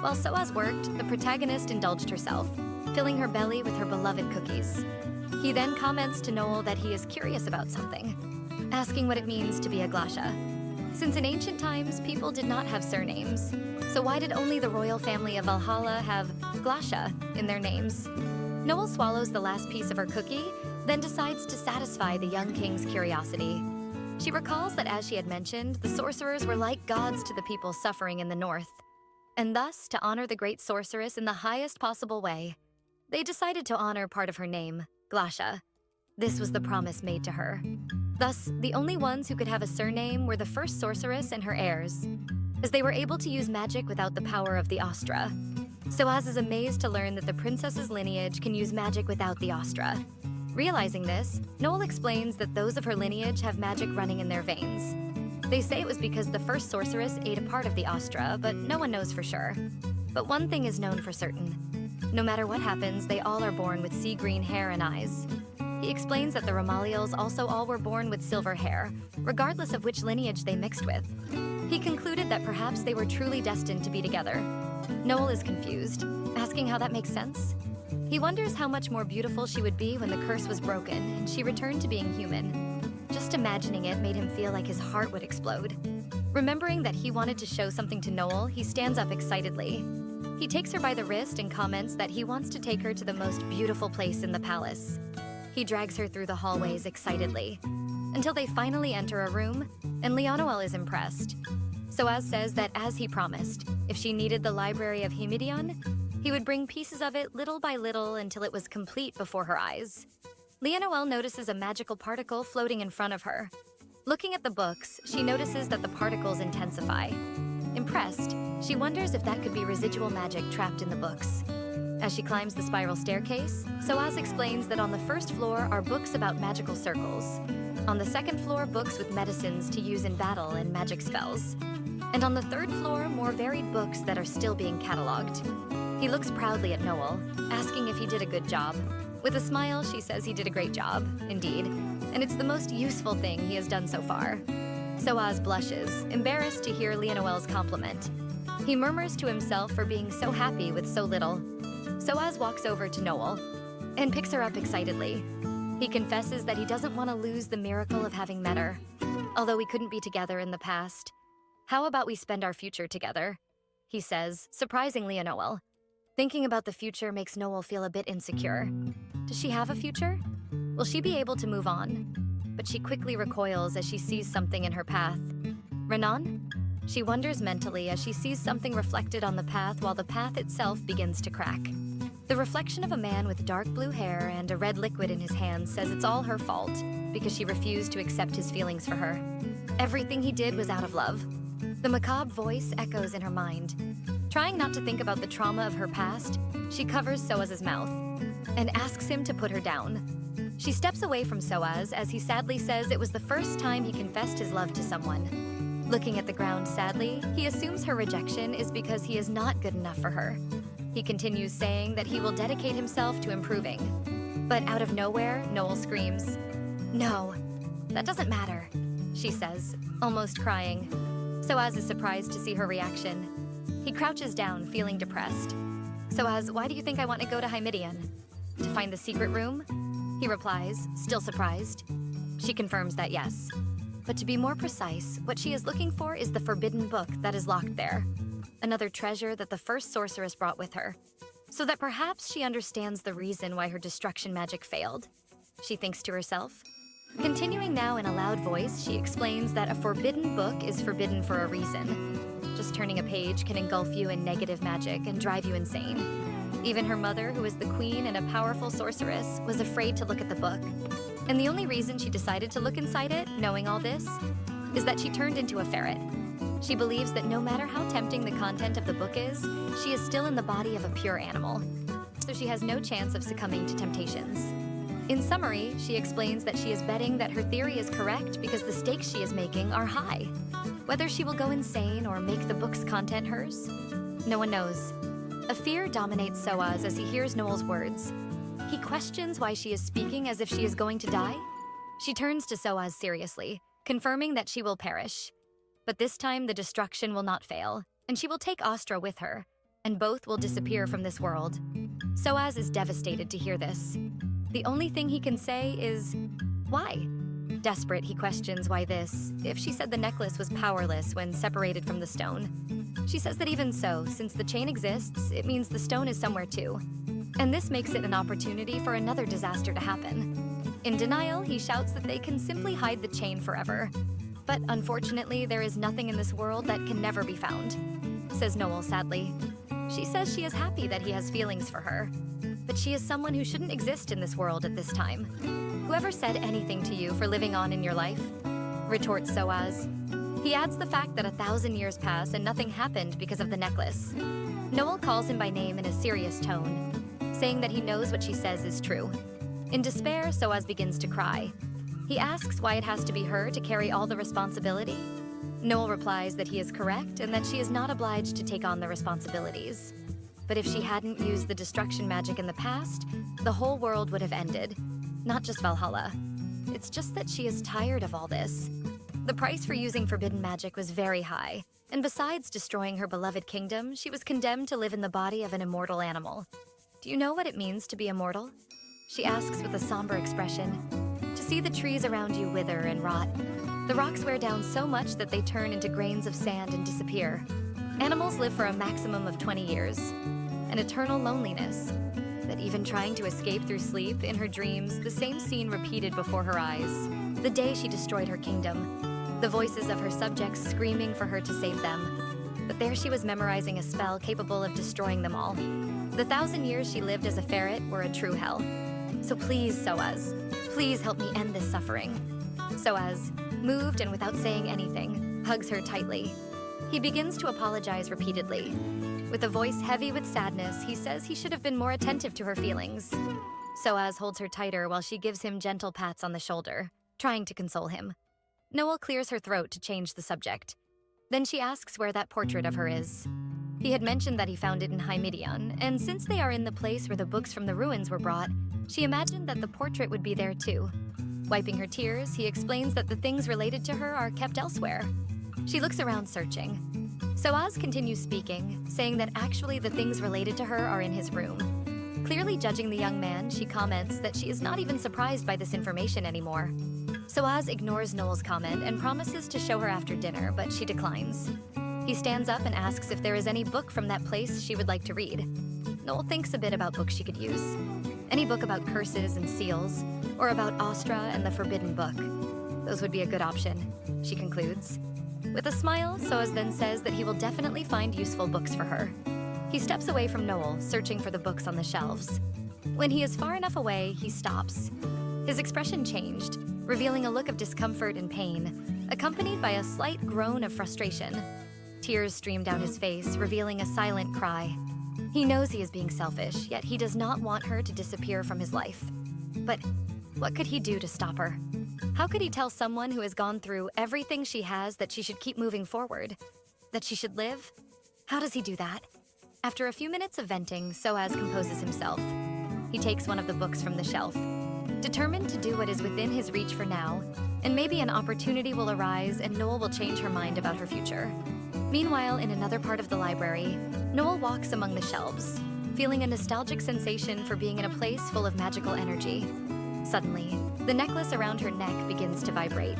While Soaz worked, the protagonist indulged herself, filling her belly with her beloved cookies. He then comments to Noel that he is curious about something, asking what it means to be a Glacia. Since in ancient times, people did not have surnames, so why did only the royal family of Valhalla have Glacia in their names? Noel swallows the last piece of her cookie, then decides to satisfy the young king's curiosity. She recalls that as she had mentioned, the sorcerers were like gods to the people suffering in the north. And thus, to honor the great sorceress in the highest possible way, they decided to honor part of her name, Glacia. This was the promise made to her. Thus, the only ones who could have a surname were the first sorceress and her heirs, as they were able to use magic without the power of the Austra. Soaz is amazed to learn that the princess's lineage can use magic without the Austra. Realizing this, Noel explains that those of her lineage have magic running in their veins. They say it was because the first sorceress ate a part of the Austra, but no one knows for sure. But one thing is known for certain. No matter what happens, they all are born with sea green hair and eyes. He explains that the Romalials also all were born with silver hair, regardless of which lineage they mixed with. He concluded that perhaps they were truly destined to be together. Noel is confused, asking how that makes sense. He wonders how much more beautiful she would be when the curse was broken and she returned to being human. Just imagining it made him feel like his heart would explode. Remembering that he wanted to show something to Noel, he stands up excitedly. He takes her by the wrist and comments that he wants to take her to the most beautiful place in the palace. He drags her through the hallways excitedly, until they finally enter a room, and Leonoel is impressed. Soaz says that as he promised, if she needed the library of Himidion, he would bring pieces of it little by little until it was complete before her eyes. Leonoel notices a magical particle floating in front of her. Looking at the books, she notices that the particles intensify. Impressed, she wonders if that could be residual magic trapped in the books. As she climbs the spiral staircase, Soaz explains that on the first floor are books about magical circles. On the second floor, books with medicines to use in battle and magic spells. And on the third floor, more varied books that are still being cataloged. He looks proudly at Noel, asking if he did a good job. With a smile, she says he did a great job, indeed, and it's the most useful thing he has done so far. Soaz blushes, embarrassed to hear Leonoel's compliment. He murmurs to himself for being so happy with so little. Soaz walks over to Noel and picks her up excitedly. He confesses that he doesn't want to lose the miracle of having met her, although we couldn't be together in the past. How about we spend our future together? He says, surprising Leonoel. Thinking about the future makes Noel feel a bit insecure. Does she have a future? Will she be able to move on? But she quickly recoils as she sees something in her path. Renan? She wonders mentally as she sees something reflected on the path while the path itself begins to crack. The reflection of a man with dark blue hair and a red liquid in his hand says it's all her fault because she refused to accept his feelings for her. Everything he did was out of love. The macabre voice echoes in her mind. Trying not to think about the trauma of her past, she covers Soaz's mouth and asks him to put her down. She steps away from Soaz as he sadly says it was the first time he confessed his love to someone. Looking at the ground sadly, he assumes her rejection is because he is not good enough for her. He continues saying that he will dedicate himself to improving. But out of nowhere, Noel screams, "No, that doesn't matter," she says, almost crying. Soaz is surprised to see her reaction. He crouches down, feeling depressed. Soaz, why do you think I want to go to Himidion? To find the secret room? He replies, still surprised. She confirms that yes. But to be more precise, what she is looking for is the forbidden book that is locked there. Another treasure that the first sorceress brought with her. So that perhaps she understands the reason why her destruction magic failed. She thinks to herself. Continuing now in a loud voice, she explains that a forbidden book is forbidden for a reason. Just turning a page can engulf you in negative magic and drive you insane. Even her mother, who is the queen and a powerful sorceress, was afraid to look at the book. And the only reason she decided to look inside it, knowing all this, is that she turned into a ferret. She believes that no matter how tempting the content of the book is, she is still in the body of a pure animal. So she has no chance of succumbing to temptations. In summary, she explains that she is betting that her theory is correct because the stakes she is making are high. Whether she will go insane or make the book's content hers, no one knows. A fear dominates Soaz as he hears Noel's words. He questions why she is speaking as if she is going to die. She turns to Soaz seriously, confirming that she will perish. But this time the destruction will not fail, and she will take Austra with her, and both will disappear from this world. Soaz is devastated to hear this. The only thing he can say is, why? Desperate, he questions why this, if she said the necklace was powerless when separated from the stone. She says that even so, since the chain exists, it means the stone is somewhere too. And this makes it an opportunity for another disaster to happen. In denial, he shouts that they can simply hide the chain forever. But unfortunately, there is nothing in this world that can never be found, says Noel sadly. She says she is happy that he has feelings for her, but she is someone who shouldn't exist in this world at this time. Whoever said anything to you for living on in your life? Retorts Soaz. He adds the fact that 1,000 years pass and nothing happened because of the necklace. Noel calls him by name in a serious tone, saying that he knows what she says is true. In despair, Soaz begins to cry. He asks why it has to be her to carry all the responsibility. Noel replies that he is correct and that she is not obliged to take on the responsibilities. But if she hadn't used the destruction magic in the past, the whole world would have ended. Not just Valhalla. It's just that she is tired of all this. The price for using forbidden magic was very high, and besides destroying her beloved kingdom, she was condemned to live in the body of an immortal animal. Do you know what it means to be immortal? She asks with a somber expression. To see the trees around you wither and rot. The rocks wear down so much that they turn into grains of sand and disappear. Animals live for a maximum of 20 years. An eternal loneliness. That even trying to escape through sleep, in her dreams, the same scene repeated before her eyes. The day she destroyed her kingdom. The voices of her subjects screaming for her to save them. But there she was memorizing a spell capable of destroying them all. The 1,000 years she lived as a ferret were a true hell. So please, Soaz, please help me end this suffering. Soaz, moved and without saying anything, hugs her tightly. He begins to apologize repeatedly. With a voice heavy with sadness, he says he should have been more attentive to her feelings. Soaz holds her tighter while she gives him gentle pats on the shoulder, trying to console him. Noel clears her throat to change the subject. Then she asks where that portrait of her is. He had mentioned that he found it in Hymidion, and since they are in the place where the books from the ruins were brought, she imagined that the portrait would be there too. Wiping her tears, he explains that the things related to her are kept elsewhere. She looks around searching. Soaz continues speaking, saying that actually the things related to her are in his room. Clearly judging the young man, she comments that she is not even surprised by this information anymore. Soaz ignores Noel's comment and promises to show her after dinner, but she declines. He stands up and asks if there is any book from that place she would like to read. Noel thinks a bit about books she could use. Any book about curses and seals, or about Austra and the Forbidden Book. Those would be a good option, she concludes. With a smile, Soaz then says that he will definitely find useful books for her. He steps away from Noel, searching for the books on the shelves. When he is far enough away, he stops. His expression changed, revealing a look of discomfort and pain, accompanied by a slight groan of frustration. Tears stream down his face, revealing a silent cry. He knows he is being selfish, yet he does not want her to disappear from his life. But what could he do to stop her? How could he tell someone who has gone through everything she has that she should keep moving forward? That she should live? How does he do that? After a few minutes of venting, Soaz composes himself. He takes one of the books from the shelf. Determined to do what is within his reach for now, and maybe an opportunity will arise and Noel will change her mind about her future. Meanwhile, in another part of the library, Noel walks among the shelves, feeling a nostalgic sensation for being in a place full of magical energy. Suddenly, the necklace around her neck begins to vibrate.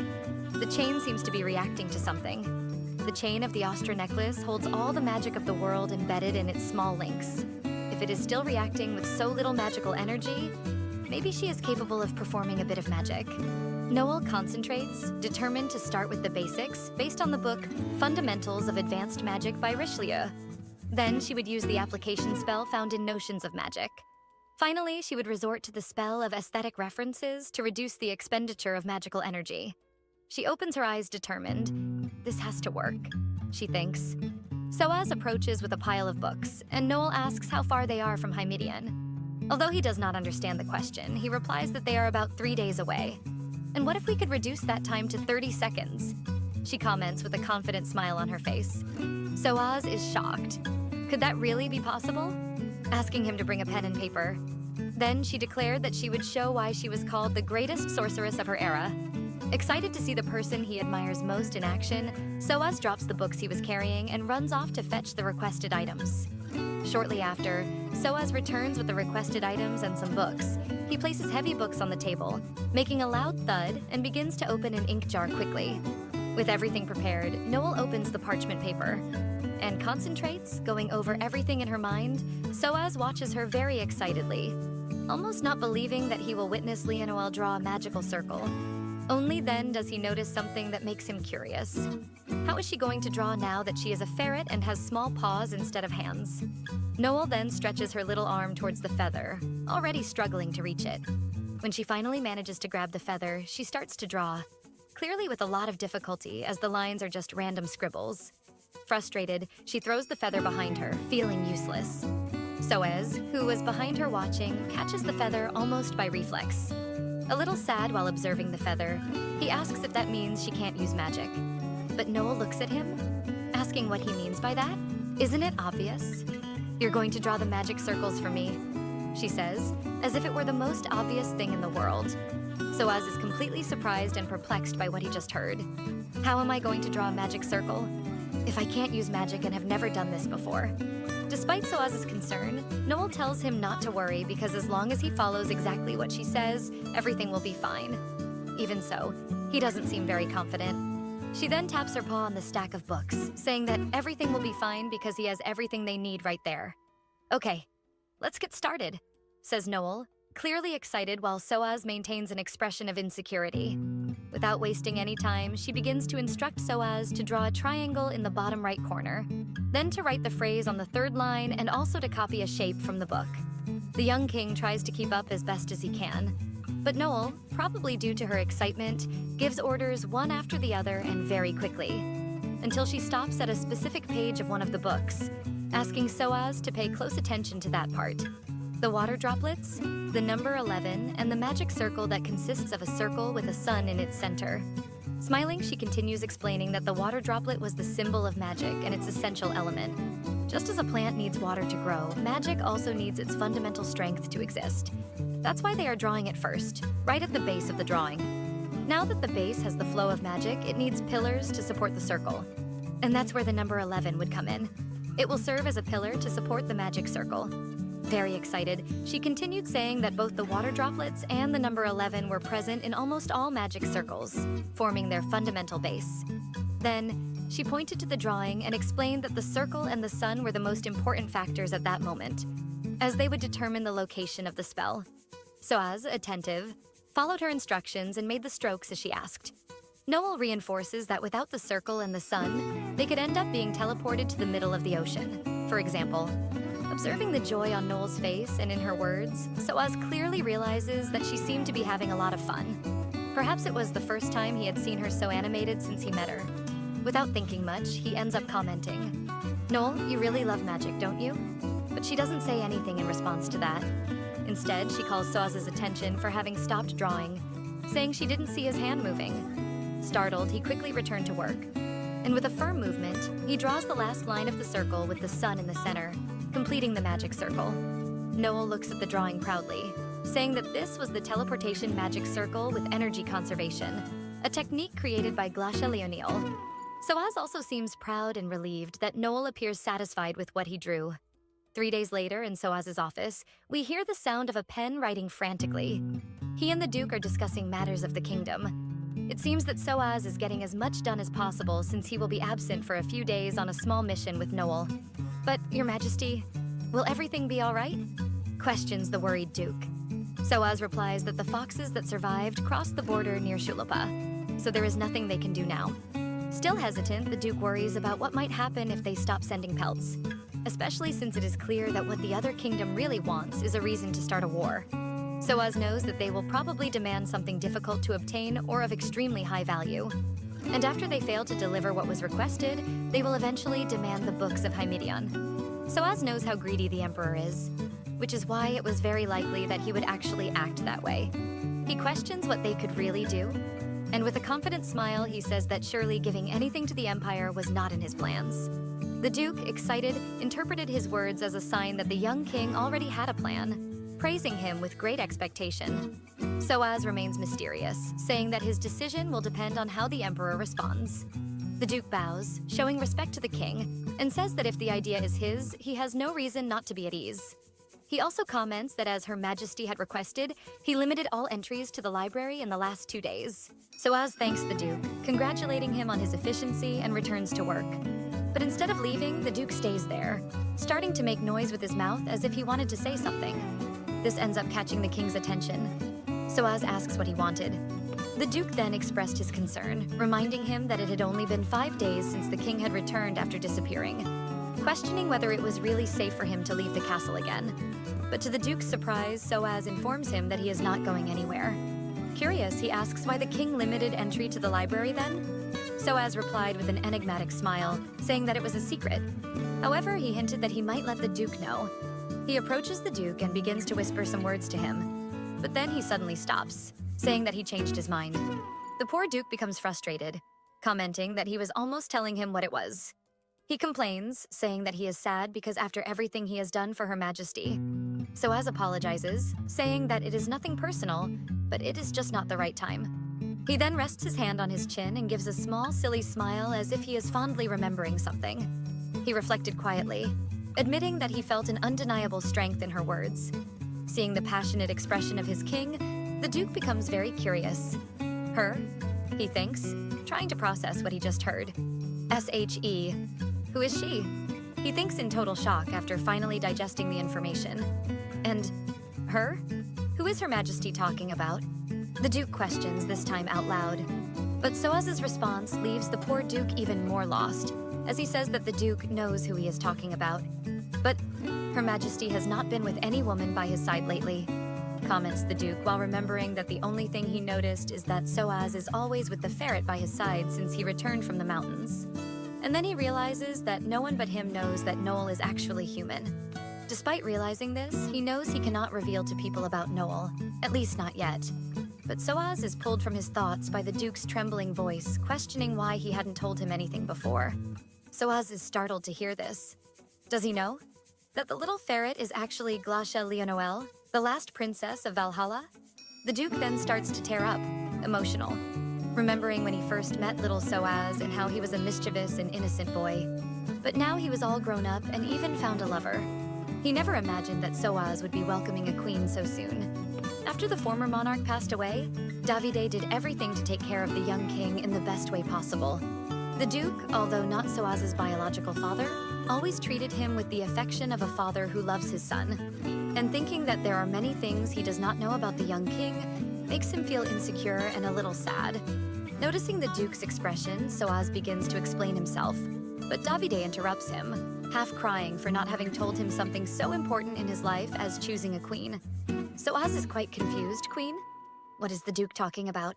The chain seems to be reacting to something. The chain of the Austra necklace holds all the magic of the world embedded in its small links. If it is still reacting with so little magical energy, maybe she is capable of performing a bit of magic. Noel concentrates, determined to start with the basics, based on the book Fundamentals of Advanced Magic by Richelieu. Then she would use the application spell found in Notions of Magic. Finally, she would resort to the spell of aesthetic references to reduce the expenditure of magical energy. She opens her eyes determined. This has to work, she thinks. Soaz approaches with a pile of books, and Noel asks how far they are from Hymidion. Although he does not understand the question, he replies that they are about 3 days away. And what if we could reduce that time to 30 seconds? She comments with a confident smile on her face. Soaz is shocked. Could that really be possible? Asking him to bring a pen and paper. Then she declared that she would show why she was called the greatest sorceress of her era. Excited to see the person he admires most in action, Soaz drops the books he was carrying and runs off to fetch the requested items. Shortly after, Soaz returns with the requested items and some books. He places heavy books on the table, making a loud thud, and begins to open an ink jar quickly. With everything prepared, Noel opens the parchment paper and concentrates, going over everything in her mind. Soaz watches her very excitedly, almost not believing that he will witness Leonoel draw a magical circle. Only then does he notice something that makes him curious. How is she going to draw now that she is a ferret and has small paws instead of hands? Noel then stretches her little arm towards the feather, already struggling to reach it. When she finally manages to grab the feather, she starts to draw, clearly with a lot of difficulty as the lines are just random scribbles. Frustrated, she throws the feather behind her, feeling useless. Soaz, who was behind her watching, catches the feather almost by reflex. A little sad while observing the feather, he asks if that means she can't use magic. But Noel looks at him, asking what he means by that. Isn't it obvious? You're going to draw the magic circles for me, she says, as if it were the most obvious thing in the world. Soaz is completely surprised and perplexed by what he just heard. How am I going to draw a magic circle if I can't use magic and have never done this before? Despite Soaz's concern, Noel tells him not to worry because as long as he follows exactly what she says, everything will be fine. Even so, he doesn't seem very confident. She then taps her paw on the stack of books, saying that everything will be fine because he has everything they need right there. Okay, let's get started, says Noel, clearly excited while Soaz maintains an expression of insecurity. Without wasting any time, she begins to instruct Soaz to draw a triangle in the bottom right corner, then to write the phrase on the third line and also to copy a shape from the book. The young king tries to keep up as best as he can, but Noel, probably due to her excitement, gives orders one after the other and very quickly, until she stops at a specific page of one of the books, asking Soaz to pay close attention to that part. The water droplets, the number 11, and the magic circle that consists of a circle with a sun in its center. Smiling, she continues explaining that the water droplet was the symbol of magic and its essential element. Just as a plant needs water to grow, magic also needs its fundamental strength to exist. That's why they are drawing it first, right at the base of the drawing. Now that the base has the flow of magic, it needs pillars to support the circle. And that's where the number 11 would come in. It will serve as a pillar to support the magic circle. Very excited, she continued saying that both the water droplets and the number 11 were present in almost all magic circles, forming their fundamental base. Then, she pointed to the drawing and explained that the circle and the sun were the most important factors at that moment, as they would determine the location of the spell. Soaz, attentive, followed her instructions and made the strokes as she asked. Noel reinforces that without the circle and the sun, they could end up being teleported to the middle of the ocean. For example, observing the joy on Noel's face and in her words, Soaz clearly realizes that she seemed to be having a lot of fun. Perhaps it was the first time he had seen her so animated since he met her. Without thinking much, he ends up commenting, "Noel, you really love magic, don't you?" But she doesn't say anything in response to that. Instead, she calls Soaz's attention for having stopped drawing, saying she didn't see his hand moving. Startled, he quickly returned to work. And with a firm movement, he draws the last line of the circle with the sun in the center, completing the magic circle. Noel looks at the drawing proudly, saying that this was the teleportation magic circle with energy conservation, a technique created by Glacia Leonoel. Soaz also seems proud and relieved that Noel appears satisfied with what he drew. 3 days later, in Soaz's office, we hear the sound of a pen writing frantically. He and the Duke are discussing matters of the kingdom. It seems that Soaz is getting as much done as possible since he will be absent for a few days on a small mission with Noel. "But, Your Majesty, will everything be all right?" questions the worried Duke. Soaz replies that the foxes that survived crossed the border near Shulapa, so there is nothing they can do now. Still hesitant, the Duke worries about what might happen if they stop sending pelts, especially since it is clear that what the other kingdom really wants is a reason to start a war. Soaz knows that they will probably demand something difficult to obtain or of extremely high value. And after they fail to deliver what was requested, they will eventually demand the books of Hymidion. Soaz knows how greedy the Emperor is, which is why it was very likely that he would actually act that way. He questions what they could really do, and with a confident smile, he says that surely giving anything to the Empire was not in his plans. The Duke, excited, interpreted his words as a sign that the young king already had a plan, praising him with great expectation. Soaz remains mysterious, saying that his decision will depend on how the emperor responds. The Duke bows, showing respect to the king, and says that if the idea is his, he has no reason not to be at ease. He also comments that as Her Majesty had requested, he limited all entries to the library in the last 2 days. Soaz thanks the Duke, congratulating him on his efficiency, and returns to work. But instead of leaving, the Duke stays there, starting to make noise with his mouth as if he wanted to say something. This ends up catching the king's attention. Soaz asks what he wanted. The Duke then expressed his concern, reminding him that it had only been 5 days since the king had returned after disappearing, questioning whether it was really safe for him to leave the castle again. But to the Duke's surprise, Soaz informs him that he is not going anywhere. Curious, he asks why the king limited entry to the library then? Soaz replied with an enigmatic smile, saying that it was a secret. However, he hinted that he might let the Duke know. He approaches the Duke and begins to whisper some words to him. But then he suddenly stops, saying that he changed his mind. The poor Duke becomes frustrated, commenting that he was almost telling him what it was. He complains, saying that he is sad because after everything he has done for Her Majesty. Soaz apologizes, saying that it is nothing personal, but it is just not the right time. He then rests his hand on his chin and gives a small, silly smile as if he is fondly remembering something. He reflected quietly, admitting that he felt an undeniable strength in her words. Seeing the passionate expression of his king, the Duke becomes very curious. Her? He thinks, trying to process what he just heard. S-H-E. Who is she? He thinks in total shock after finally digesting the information. And her? Who is Her Majesty talking about? The Duke questions, this time out loud. But Soaz's response leaves the poor Duke even more lost, as he says that the Duke knows who he is talking about. But Her Majesty has not been with any woman by his side lately, comments the Duke while remembering that the only thing he noticed is that Soaz is always with the ferret by his side since he returned from the mountains. And then he realizes that no one but him knows that Noel is actually human. Despite realizing this, he knows he cannot reveal to people about Noel, at least not yet. But Soaz is pulled from his thoughts by the Duke's trembling voice, questioning why he hadn't told him anything before. Soaz is startled to hear this. Does he know that the little ferret is actually Glacia Leonoel, the last princess of Valhalla? The Duke then starts to tear up, emotional, remembering when he first met little Soaz and how he was a mischievous and innocent boy. But now he was all grown up and even found a lover. He never imagined that Soaz would be welcoming a queen so soon. After the former monarch passed away, Davide did everything to take care of the young king in the best way possible. The Duke, although not Soaz's biological father, always treated him with the affection of a father who loves his son. And thinking that there are many things he does not know about the young king makes him feel insecure and a little sad. Noticing the Duke's expression, Soaz begins to explain himself, but Davide interrupts him, half crying for not having told him something so important in his life as choosing a queen. Soaz is quite confused. Queen? What is the Duke talking about?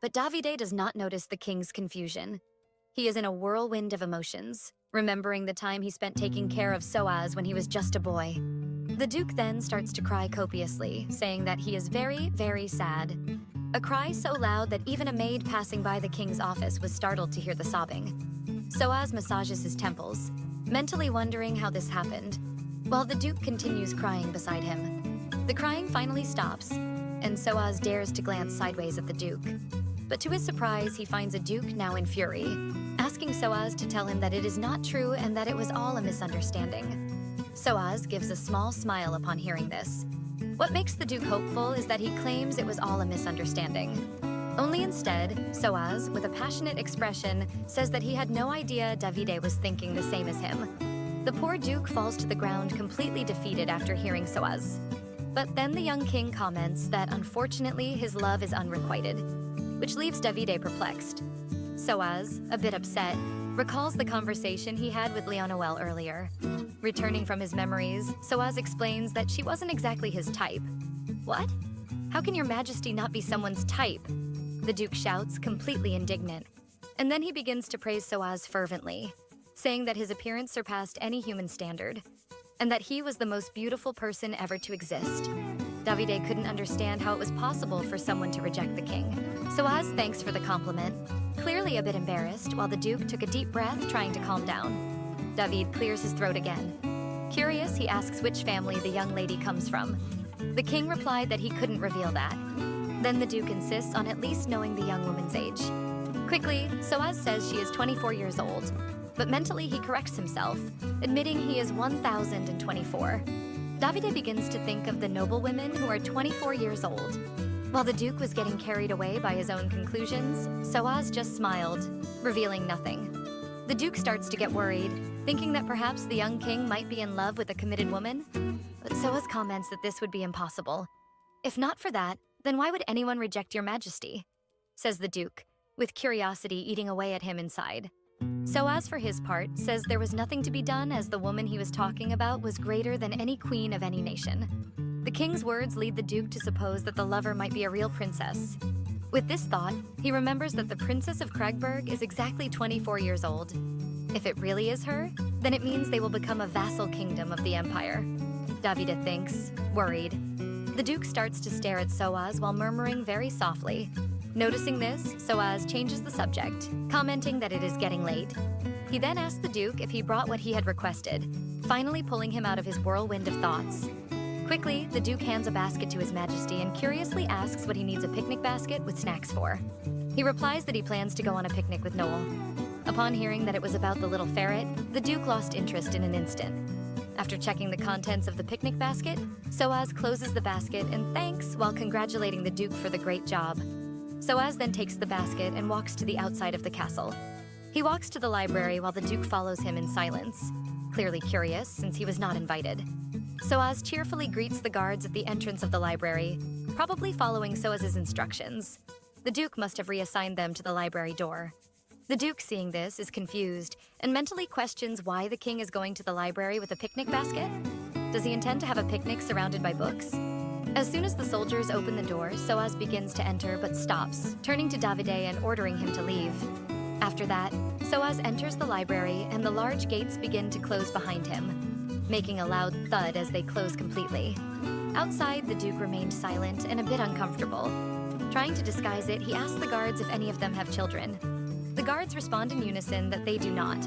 But Davide does not notice the king's confusion. He is in a whirlwind of emotions, remembering the time he spent taking care of Soaz when he was just a boy. The Duke then starts to cry copiously, saying that he is very, very sad. A cry so loud that even a maid passing by the king's office was startled to hear the sobbing. Soaz massages his temples, mentally wondering how this happened, while the Duke continues crying beside him. The crying finally stops, and Soaz dares to glance sideways at the Duke. But to his surprise, he finds a Duke now in fury, asking Soaz to tell him that it is not true and that it was all a misunderstanding. Soaz gives a small smile upon hearing this. What makes the Duke hopeful is that he claims it was all a misunderstanding. Only instead, Soaz, with a passionate expression, says that he had no idea Davide was thinking the same as him. The poor Duke falls to the ground completely defeated after hearing Soaz. But then the young king comments that unfortunately his love is unrequited, which leaves Davide perplexed. Soaz, a bit upset, recalls the conversation he had with Leonoel earlier. Returning from his memories, Soaz explains that she wasn't exactly his type. What? How can your majesty not be someone's type? The Duke shouts, completely indignant. And then he begins to praise Soaz fervently, saying that his appearance surpassed any human standard, and that he was the most beautiful person ever to exist. Davide couldn't understand how it was possible for someone to reject the king. Soaz thanks for the compliment, clearly a bit embarrassed, while the Duke took a deep breath, trying to calm down. David clears his throat again. Curious, he asks which family the young lady comes from. The king replied that he couldn't reveal that. Then the Duke insists on at least knowing the young woman's age. Quickly, Soaz says she is 24 years old, but mentally he corrects himself, admitting he is 1,024. Davide begins to think of the noble women who are 24 years old. While the Duke was getting carried away by his own conclusions, Soaz just smiled, revealing nothing. The Duke starts to get worried, thinking that perhaps the young king might be in love with a committed woman. But Soaz comments that this would be impossible. If not for that, then why would anyone reject your majesty? Says the Duke, with curiosity eating away at him inside. Soaz, for his part, says there was nothing to be done as the woman he was talking about was greater than any queen of any nation. The king's words lead the Duke to suppose that the lover might be a real princess. With this thought, he remembers that the Princess of Kragberg is exactly 24 years old. If it really is her, then it means they will become a vassal kingdom of the empire. Davide thinks, worried. The Duke starts to stare at Soaz while murmuring very softly. Noticing this, Soaz changes the subject, commenting that it is getting late. He then asks the Duke if he brought what he had requested, finally pulling him out of his whirlwind of thoughts. Quickly, the Duke hands a basket to His Majesty and curiously asks what he needs a picnic basket with snacks for. He replies that he plans to go on a picnic with Noel. Upon hearing that it was about the little ferret, the Duke lost interest in an instant. After checking the contents of the picnic basket, Soaz closes the basket and thanks while congratulating the Duke for the great job. Soaz then takes the basket and walks to the outside of the castle. He walks to the library while the Duke follows him in silence, clearly curious since he was not invited. Soaz cheerfully greets the guards at the entrance of the library, probably following Soaz's instructions. The Duke must have reassigned them to the library door. The Duke, seeing this, is confused and mentally questions why the king is going to the library with a picnic basket. Does he intend to have a picnic surrounded by books? As soon as the soldiers open the door, Soaz begins to enter but stops, turning to Davide and ordering him to leave. After that, Soaz enters the library and the large gates begin to close behind him, making a loud thud as they close completely. Outside, the Duke remained silent and a bit uncomfortable. Trying to disguise it, he asks the guards if any of them have children. The guards respond in unison that they do not.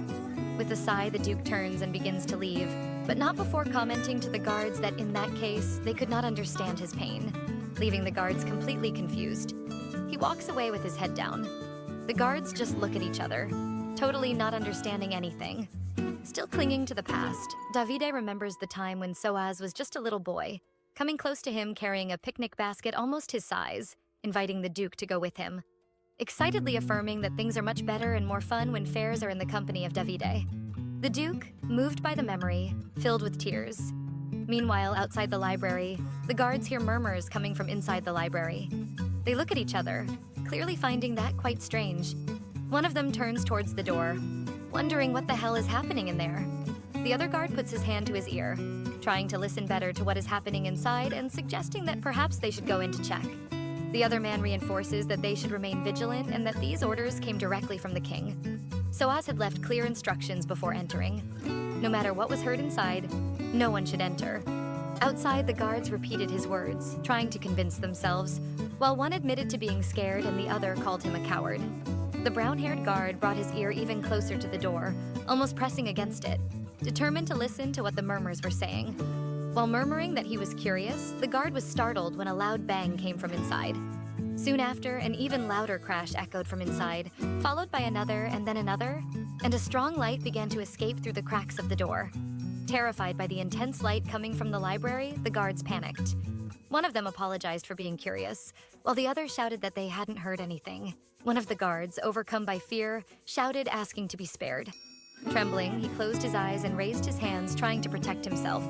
With a sigh, the Duke turns and begins to leave, but not before commenting to the guards that in that case, they could not understand his pain, leaving the guards completely confused. He walks away with his head down. The guards just look at each other, totally not understanding anything. Still clinging to the past, Davide remembers the time when Soaz was just a little boy, coming close to him carrying a picnic basket almost his size, inviting the Duke to go with him, excitedly affirming that things are much better and more fun when fairs are in the company of Davide. The Duke, moved by the memory, filled with tears. Meanwhile, outside the library, the guards hear murmurs coming from inside the library. They look at each other, clearly finding that quite strange. One of them turns towards the door, wondering what the hell is happening in there. The other guard puts his hand to his ear, trying to listen better to what is happening inside and suggesting that perhaps they should go in to check. The other man reinforces that they should remain vigilant and that these orders came directly from the king. Soaz had left clear instructions before entering. No matter what was heard inside, no one should enter. Outside, the guards repeated his words, trying to convince themselves, while one admitted to being scared and the other called him a coward. The brown-haired guard brought his ear even closer to the door, almost pressing against it, determined to listen to what the murmurs were saying. While murmuring that he was curious, the guard was startled when a loud bang came from inside. Soon after, an even louder crash echoed from inside, followed by another and then another, and a strong light began to escape through the cracks of the door. Terrified by the intense light coming from the library, the guards panicked. One of them apologized for being curious, while the other shouted that they hadn't heard anything. One of the guards, overcome by fear, shouted asking to be spared. Trembling, he closed his eyes and raised his hands, trying to protect himself.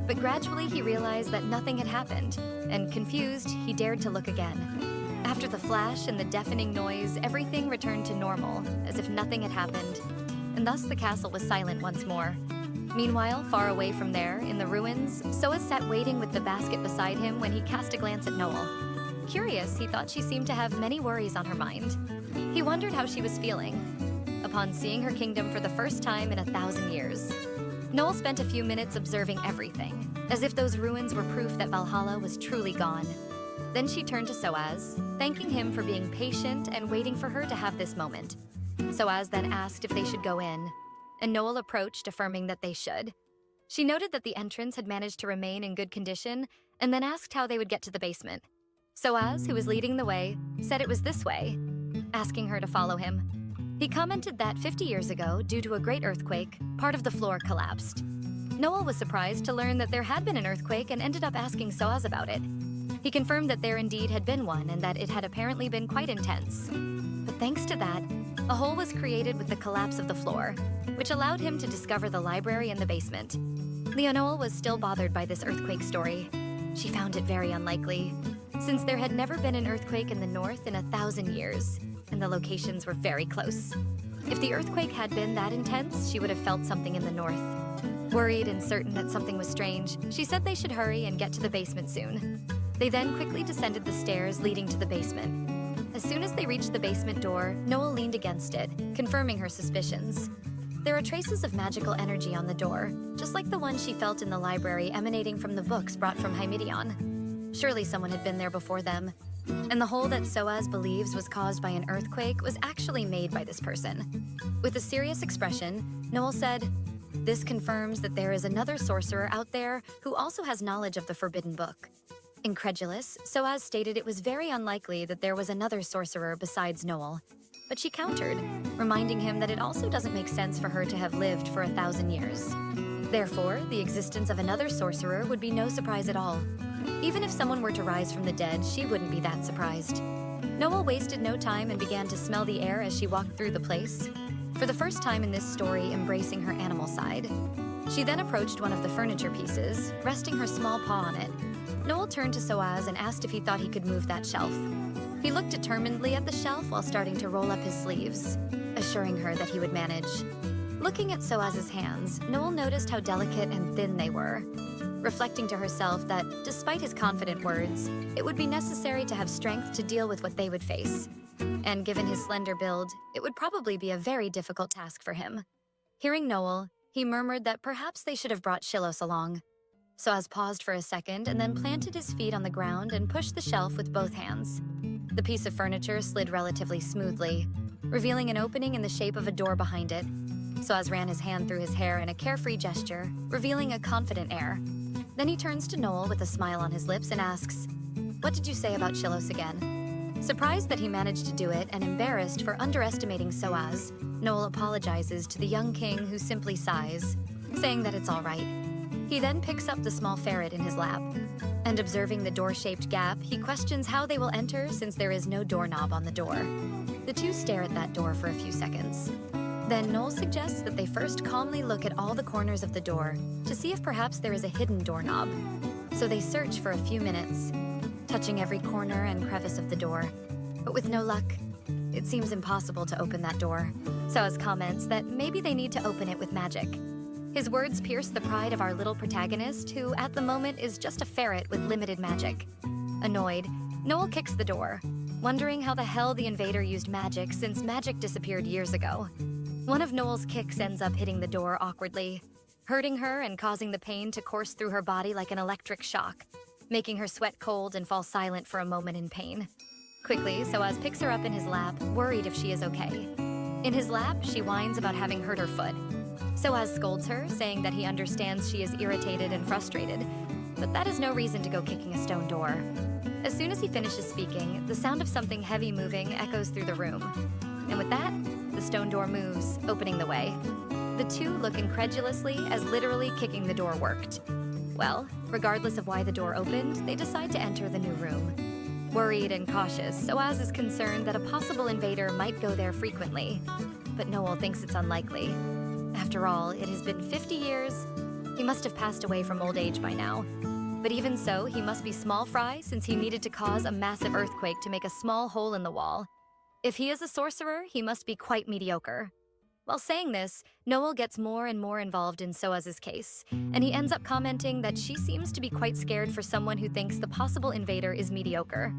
But gradually he realized that nothing had happened, and confused, he dared to look again. After the flash and the deafening noise, everything returned to normal, as if nothing had happened, and thus the castle was silent once more. Meanwhile, far away from there, in the ruins, Soaz sat waiting with the basket beside him when he cast a glance at Noel. Curious, he thought she seemed to have many worries on her mind. He wondered how she was feeling upon seeing her kingdom for the first time in 1,000 years. Noel spent a few minutes observing everything, as if those ruins were proof that Valhalla was truly gone. Then she turned to Soaz, thanking him for being patient and waiting for her to have this moment. Soaz then asked if they should go in. and Noel approached, affirming that they should. She noted that the entrance had managed to remain in good condition and then asked how they would get to the basement. Soaz, who was leading the way, said it was this way, asking her to follow him. He commented that 50 years ago, due to a great earthquake, part of the floor collapsed. Noel was surprised to learn that there had been an earthquake and ended up asking Soaz about it. He confirmed that there indeed had been one and that it had apparently been quite intense. But thanks to that, a hole was created with the collapse of the floor, which allowed him to discover the library in the basement. Leonoel was still bothered by this earthquake story. She found it very unlikely, since there had never been an earthquake in the north in 1,000 years, and the locations were very close. If the earthquake had been that intense, she would have felt something in the north. Worried and certain that something was strange, she said they should hurry and get to the basement soon. They then quickly descended the stairs leading to the basement. As soon as they reached the basement door, Noel leaned against it, confirming her suspicions. There are traces of magical energy on the door, just like the one she felt in the library emanating from the books brought from Hymedion. Surely someone had been there before them, and the hole that Soaz believes was caused by an earthquake was actually made by this person. With a serious expression, Noel said, "This confirms that there is another sorcerer out there who also has knowledge of the forbidden book." Incredulous, Soaz stated it was very unlikely that there was another sorcerer besides Noel. But she countered, reminding him that it also doesn't make sense for her to have lived for 1,000 years. Therefore, the existence of another sorcerer would be no surprise at all. Even if someone were to rise from the dead, she wouldn't be that surprised. Noel wasted no time and began to smell the air as she walked through the place, for the first time in this story embracing her animal side. She then approached one of the furniture pieces, resting her small paw on it. Noel turned to Soaz and asked if he thought he could move that shelf. He looked determinedly at the shelf while starting to roll up his sleeves, assuring her that he would manage. Looking at Soaz's hands, Noel noticed how delicate and thin they were, reflecting to herself that, despite his confident words, it would be necessary to have strength to deal with what they would face. And given his slender build, it would probably be a very difficult task for him. Hearing Noel, he murmured that perhaps they should have brought Shilos along. Soaz paused for a second and then planted his feet on the ground and pushed the shelf with both hands. The piece of furniture slid relatively smoothly, revealing an opening in the shape of a door behind it. Soaz ran his hand through his hair in a carefree gesture, revealing a confident air. Then he turns to Noel with a smile on his lips and asks, "What did you say about Shilos again?" Surprised that he managed to do it and embarrassed for underestimating Soaz, Noel apologizes to the young king, who simply sighs, saying that it's all right. He then picks up the small ferret in his lap, and observing the door-shaped gap, he questions how they will enter since there is no doorknob on the door. The two stare at that door for a few seconds. Then Noel suggests that they first calmly look at all the corners of the door to see if perhaps there is a hidden doorknob. So they search for a few minutes, touching every corner and crevice of the door. But with no luck, it seems impossible to open that door. Soaz comments that maybe they need to open it with magic. His words pierce the pride of our little protagonist, who at the moment is just a ferret with limited magic. Annoyed, Noel kicks the door, wondering how the hell the invader used magic since magic disappeared years ago. One of Noel's kicks ends up hitting the door awkwardly, hurting her and causing the pain to course through her body like an electric shock, making her sweat cold and fall silent for a moment in pain. Quickly, Soaz picks her up in his lap, worried if she is okay. In his lap, she whines about having hurt her foot. Soaz scolds her, saying that he understands she is irritated and frustrated, but that is no reason to go kicking a stone door. As soon as he finishes speaking, the sound of something heavy moving echoes through the room. And with that, the stone door moves, opening the way. The two look incredulously as literally kicking the door worked. Well, regardless of why the door opened, they decide to enter the new room. Worried and cautious, Soaz is concerned that a possible invader might go there frequently, but Noel thinks it's unlikely. After all, it has been 50 years. He must have passed away from old age by now. But even so, he must be small fry since he needed to cause a massive earthquake to make a small hole in the wall. If he is a sorcerer, he must be quite mediocre. While saying this, Noel gets more and more involved in Soaz's case, and he ends up commenting that she seems to be quite scared for someone who thinks the possible invader is mediocre.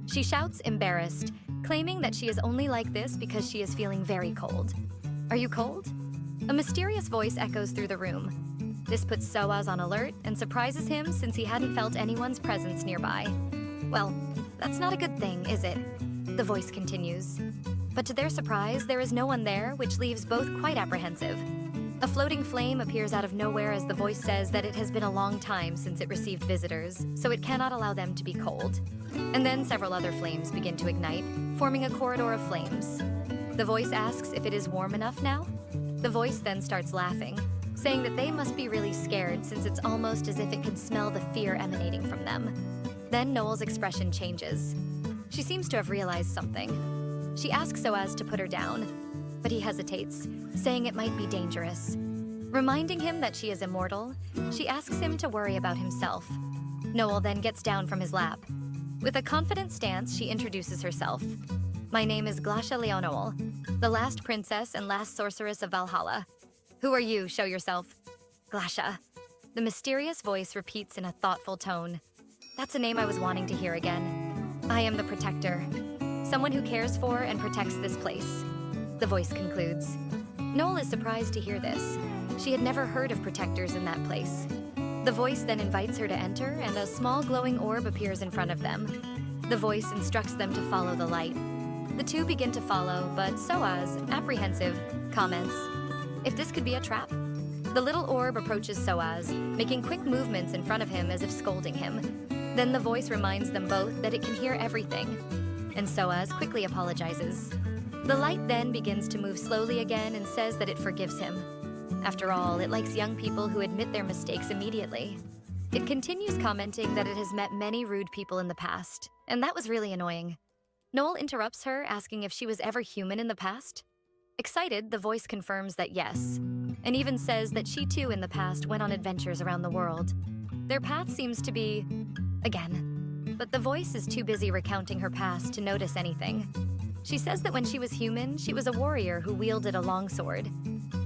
She shouts, embarrassed, claiming that she is only like this because she is feeling very cold. "Are you cold?" A mysterious voice echoes through the room. This puts Soaz on alert and surprises him since he hadn't felt anyone's presence nearby. "Well, that's not a good thing, is it?" The voice continues. But to their surprise, there is no one there, which leaves both quite apprehensive. A floating flame appears out of nowhere as the voice says that it has been a long time since it received visitors, so it cannot allow them to be cold. And then several other flames begin to ignite, forming a corridor of flames. The voice asks if it is warm enough now. The voice then starts laughing, saying that they must be really scared since it's almost as if it can smell the fear emanating from them. Then Noel's expression changes. She seems to have realized something. She asks Soaz to put her down, but he hesitates, saying it might be dangerous. Reminding him that she is immortal, she asks him to worry about himself. Noel then gets down from his lap. With a confident stance, she introduces herself. My name is Glacia Leonoel, the last princess and last sorceress of Valhalla. Who are you? Show yourself. Glacia. The mysterious voice repeats in a thoughtful tone. That's a name I was wanting to hear again. I am the protector, someone who cares for and protects this place. The voice concludes. Noel is surprised to hear this. She had never heard of protectors in that place. The voice then invites her to enter, and a small glowing orb appears in front of them. The voice instructs them to follow the light. The two begin to follow, but Soaz, apprehensive, comments, if this could be a trap? The little orb approaches Soaz, making quick movements in front of him as if scolding him. Then the voice reminds them both that it can hear everything, and Soaz quickly apologizes. The light then begins to move slowly again and says that it forgives him. After all, it likes young people who admit their mistakes immediately. It continues commenting that it has met many rude people in the past, and that was really annoying. Noel interrupts her, asking if she was ever human in the past. Excited, the voice confirms that yes, and even says that she too in the past went on adventures around the world. Their path seems to be again, but the voice is too busy recounting her past to notice anything. She says that when she was human, she was a warrior who wielded a longsword.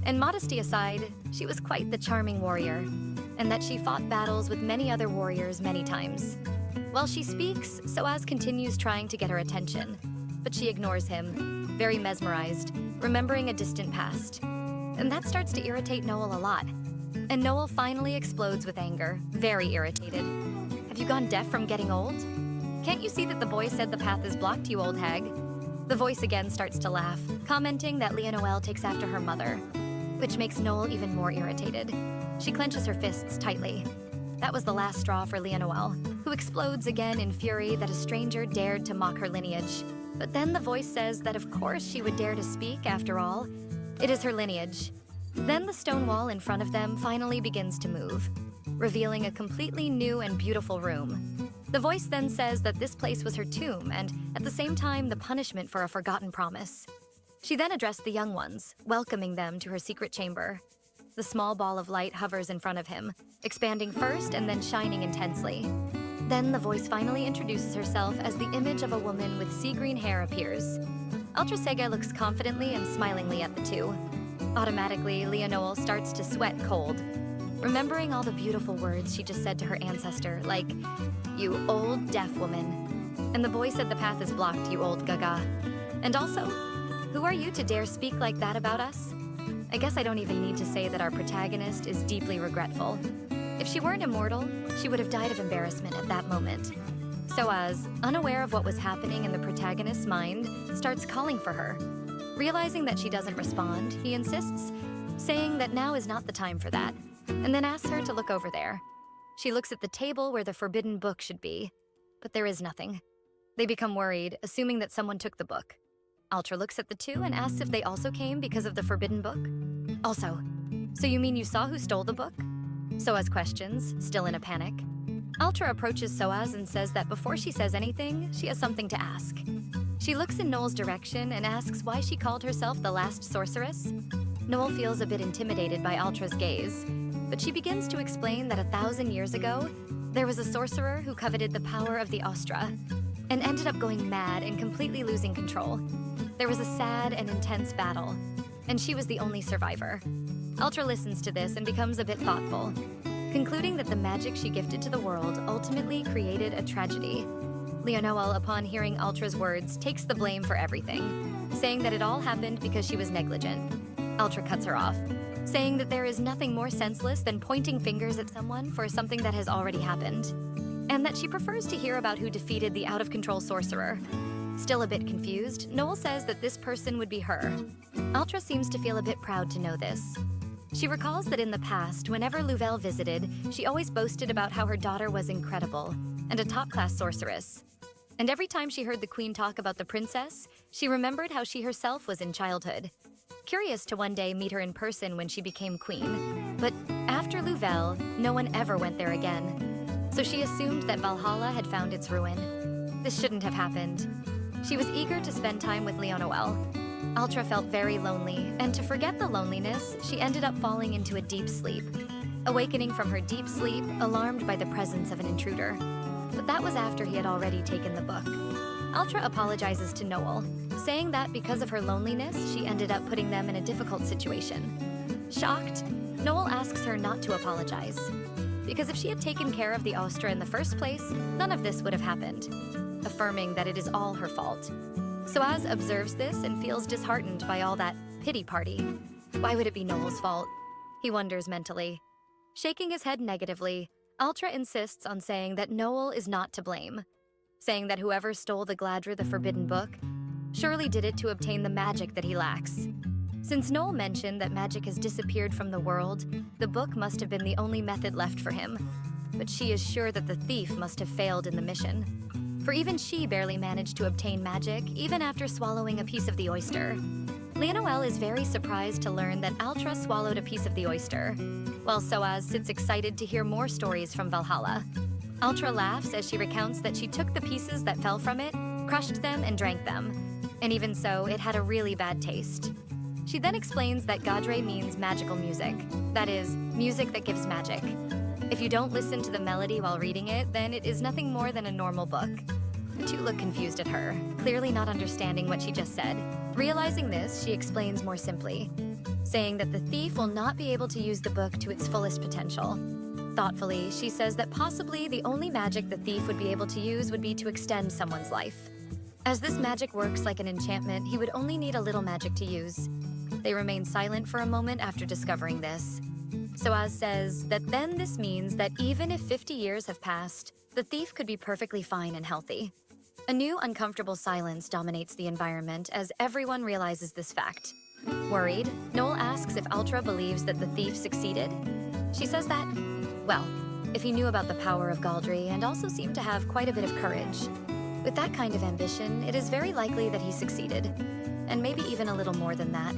And modesty aside, she was quite the charming warrior, and that she fought battles with many other warriors many times. While she speaks, Soaz continues trying to get her attention, but she ignores him, very mesmerized, remembering a distant past. And that starts to irritate Noel a lot. And Noel finally explodes with anger, very irritated. Have you gone deaf from getting old? Can't you see that the boy said the path is blocked, you old hag? The voice again starts to laugh, commenting that Leonoel takes after her mother, which makes Noel even more irritated. She clenches her fists tightly. That was the last straw for Leonoel, who explodes again in fury that a stranger dared to mock her lineage. But then the voice says that of course she would dare to speak after all. It is her lineage. Then the stone wall in front of them finally begins to move, revealing a completely new and beautiful room. The voice then says that this place was her tomb and, at the same time, the punishment for a forgotten promise. She then addressed the young ones, welcoming them to her secret chamber. The small ball of light hovers in front of him, expanding first and then shining intensely. Then the voice finally introduces herself as the image of a woman with sea green hair appears. Ultrasega looks confidently and smilingly at the two. Automatically, Leonoel starts to sweat cold, remembering all the beautiful words she just said to her ancestor, like, "You old deaf woman." And the boy said the path is blocked, you old gaga. And also, who are you to dare speak like that about us? I guess I don't even need to say that our protagonist is deeply regretful. If she weren't immortal, she would have died of embarrassment at that moment. Soaz, unaware of what was happening in the protagonist's mind, starts calling for her. Realizing that she doesn't respond, he insists, saying that now is not the time for that, and then asks her to look over there. She looks at the table where the forbidden book should be, but there is nothing. They become worried, assuming that someone took the book. Ultra looks at the two and asks if they also came because of the forbidden book. Also, so you mean you saw who stole the book? Soaz questions, still in a panic. Ultra approaches Soaz and says that before she says anything, she has something to ask. She looks in Noel's direction and asks why she called herself the last sorceress. Noel feels a bit intimidated by Ultra's gaze, but she begins to explain that 1,000 years ago, there was a sorcerer who coveted the power of the Austra and ended up going mad and completely losing control. There was a sad and intense battle, and she was the only survivor. Ultra listens to this and becomes a bit thoughtful, concluding that the magic she gifted to the world ultimately created a tragedy. Leonoel, upon hearing Ultra's words, takes the blame for everything, saying that it all happened because she was negligent. Ultra cuts her off, saying that there is nothing more senseless than pointing fingers at someone for something that has already happened, and that she prefers to hear about who defeated the out-of-control sorcerer. Still a bit confused, Noel says that this person would be her. Ultra seems to feel a bit proud to know this. She recalls that in the past, whenever Louvel visited, she always boasted about how her daughter was incredible and a top-class sorceress. And every time she heard the queen talk about the princess, she remembered how she herself was in childhood. Curious to one day meet her in person when she became queen. But after Louvel, no one ever went there again. So she assumed that Valhalla had found its ruin. This shouldn't have happened. She was eager to spend time with Leonoel. Austra felt very lonely, and to forget the loneliness, she ended up falling into a deep sleep. Awakening from her deep sleep, alarmed by the presence of an intruder. But that was after he had already taken the book. Austra apologizes to Noel, saying that because of her loneliness, she ended up putting them in a difficult situation. Shocked, Noel asks her not to apologize, because if she had taken care of the Austra in the first place, none of this would have happened, affirming that it is all her fault. Soaz observes this and feels disheartened by all that pity party. Why would it be Noel's fault? He wonders mentally. Shaking his head negatively, Austra insists on saying that Noel is not to blame, saying that whoever stole the Gladra, the forbidden book, surely did it to obtain the magic that he lacks. Since Noel mentioned that magic has disappeared from the world, the book must have been the only method left for him. But she is sure that the thief must have failed in the mission. For even she barely managed to obtain magic, even after swallowing a piece of the oyster. Leonoel is very surprised to learn that Austra swallowed a piece of the oyster, while Soaz sits excited to hear more stories from Valhalla. Austra laughs as she recounts that she took the pieces that fell from it, crushed them, and drank them. And even so, it had a really bad taste. She then explains that Gadre means magical music. That is, music that gives magic. If you don't listen to the melody while reading it, then it is nothing more than a normal book. The two look confused at her, clearly not understanding what she just said. Realizing this, she explains more simply, saying that the thief will not be able to use the book to its fullest potential. Thoughtfully, she says that possibly the only magic the thief would be able to use would be to extend someone's life. As this magic works like an enchantment, he would only need a little magic to use. They remain silent for a moment after discovering this. Soaz says that then this means that even if 50 years have passed, the thief could be perfectly fine and healthy. A new uncomfortable silence dominates the environment as everyone realizes this fact. Worried, Noel asks if Austra believes that the thief succeeded. She says that, well, if he knew about the power of Galdry and also seemed to have quite a bit of courage. With that kind of ambition, it is very likely that he succeeded, and maybe even a little more than that.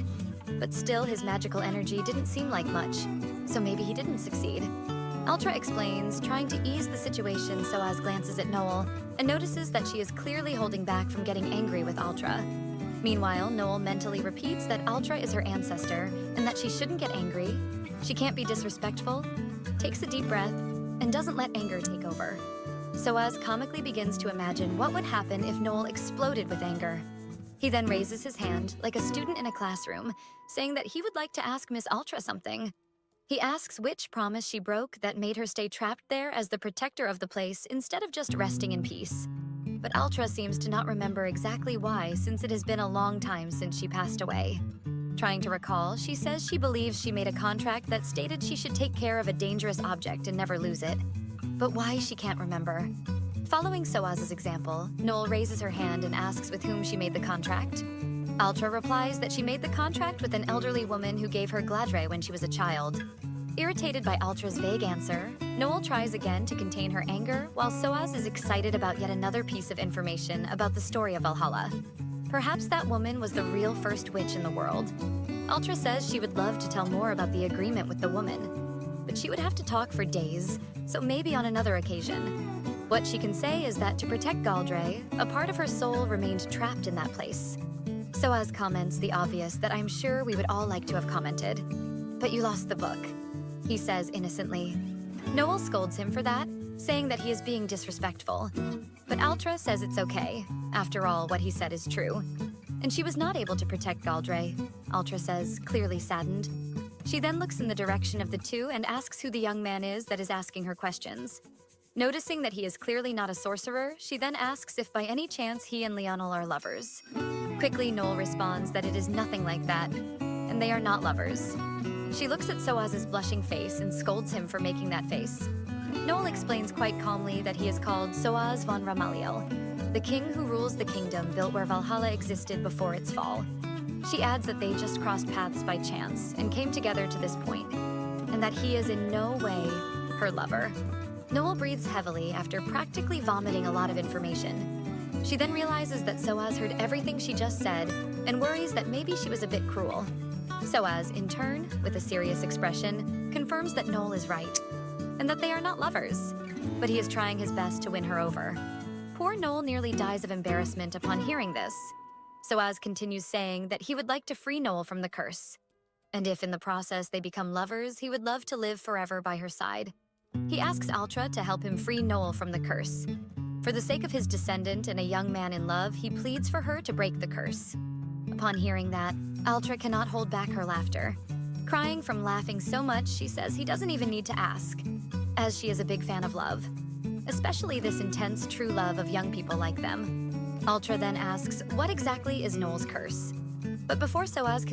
But still, his magical energy didn't seem like much, so maybe he didn't succeed. Austra explains, trying to ease the situation. Soaz glances at Noel and notices that she is clearly holding back from getting angry with Austra. Meanwhile, Noel mentally repeats that Austra is her ancestor and that she shouldn't get angry, she can't be disrespectful, takes a deep breath, and doesn't let anger take over. Soaz comically begins to imagine what would happen if Noel exploded with anger. He then raises his hand, like a student in a classroom, saying that he would like to ask Miss Austra something. He asks which promise she broke that made her stay trapped there as the protector of the place instead of just resting in peace. But Austra seems to not remember exactly why, since it has been a long time since she passed away. Trying to recall, she says she believes she made a contract that stated she should take care of a dangerous object and never lose it. But why, she can't remember. Following Soaz's example, Noel raises her hand and asks with whom she made the contract. Austra replies that she made the contract with an elderly woman who gave her Gladre when she was a child. Irritated by Austra's vague answer, Noel tries again to contain her anger, while Soaz is excited about yet another piece of information about the story of Valhalla. Perhaps that woman was the real first witch in the world. Austra says she would love to tell more about the agreement with the woman, but she would have to talk for days, so maybe on another occasion. What she can say is that to protect Galdre, a part of her soul remained trapped in that place. Soaz comments the obvious that I'm sure we would all like to have commented. But you lost the book, he says innocently. Noel scolds him for that, saying that he is being disrespectful. But Austra says it's okay. After all, what he said is true. And she was not able to protect Galdre, Austra says, clearly saddened. She then looks in the direction of the two and asks who the young man is that is asking her questions. Noticing that he is clearly not a sorcerer, she then asks if by any chance he and Leonoel are lovers. Quickly, Noel responds that it is nothing like that, and they are not lovers. She looks at Soaz's blushing face and scolds him for making that face. Noel explains quite calmly that he is called Soaz von Ramaliel, the king who rules the kingdom built where Valhalla existed before its fall. She adds that they just crossed paths by chance and came together to this point, and that he is in no way her lover. Noel breathes heavily after practically vomiting a lot of information. She then realizes that Soaz heard everything she just said and worries that maybe she was a bit cruel. Soaz, in turn, with a serious expression, confirms that Noel is right and that they are not lovers, but he is trying his best to win her over. Poor Noel nearly dies of embarrassment upon hearing this. Soaz continues saying that he would like to free Noel from the curse, and if in the process they become lovers, he would love to live forever by her side. He asks Austra to help him free Noel from the curse. For the sake of his descendant and a young man in love, he pleads for her to break the curse. Upon hearing that, Austra cannot hold back her laughter. Crying from laughing so much, she says he doesn't even need to ask, as she is a big fan of love, especially this intense, true love of young people like them. Austra then asks, what exactly is Noel's curse? But before Soaz can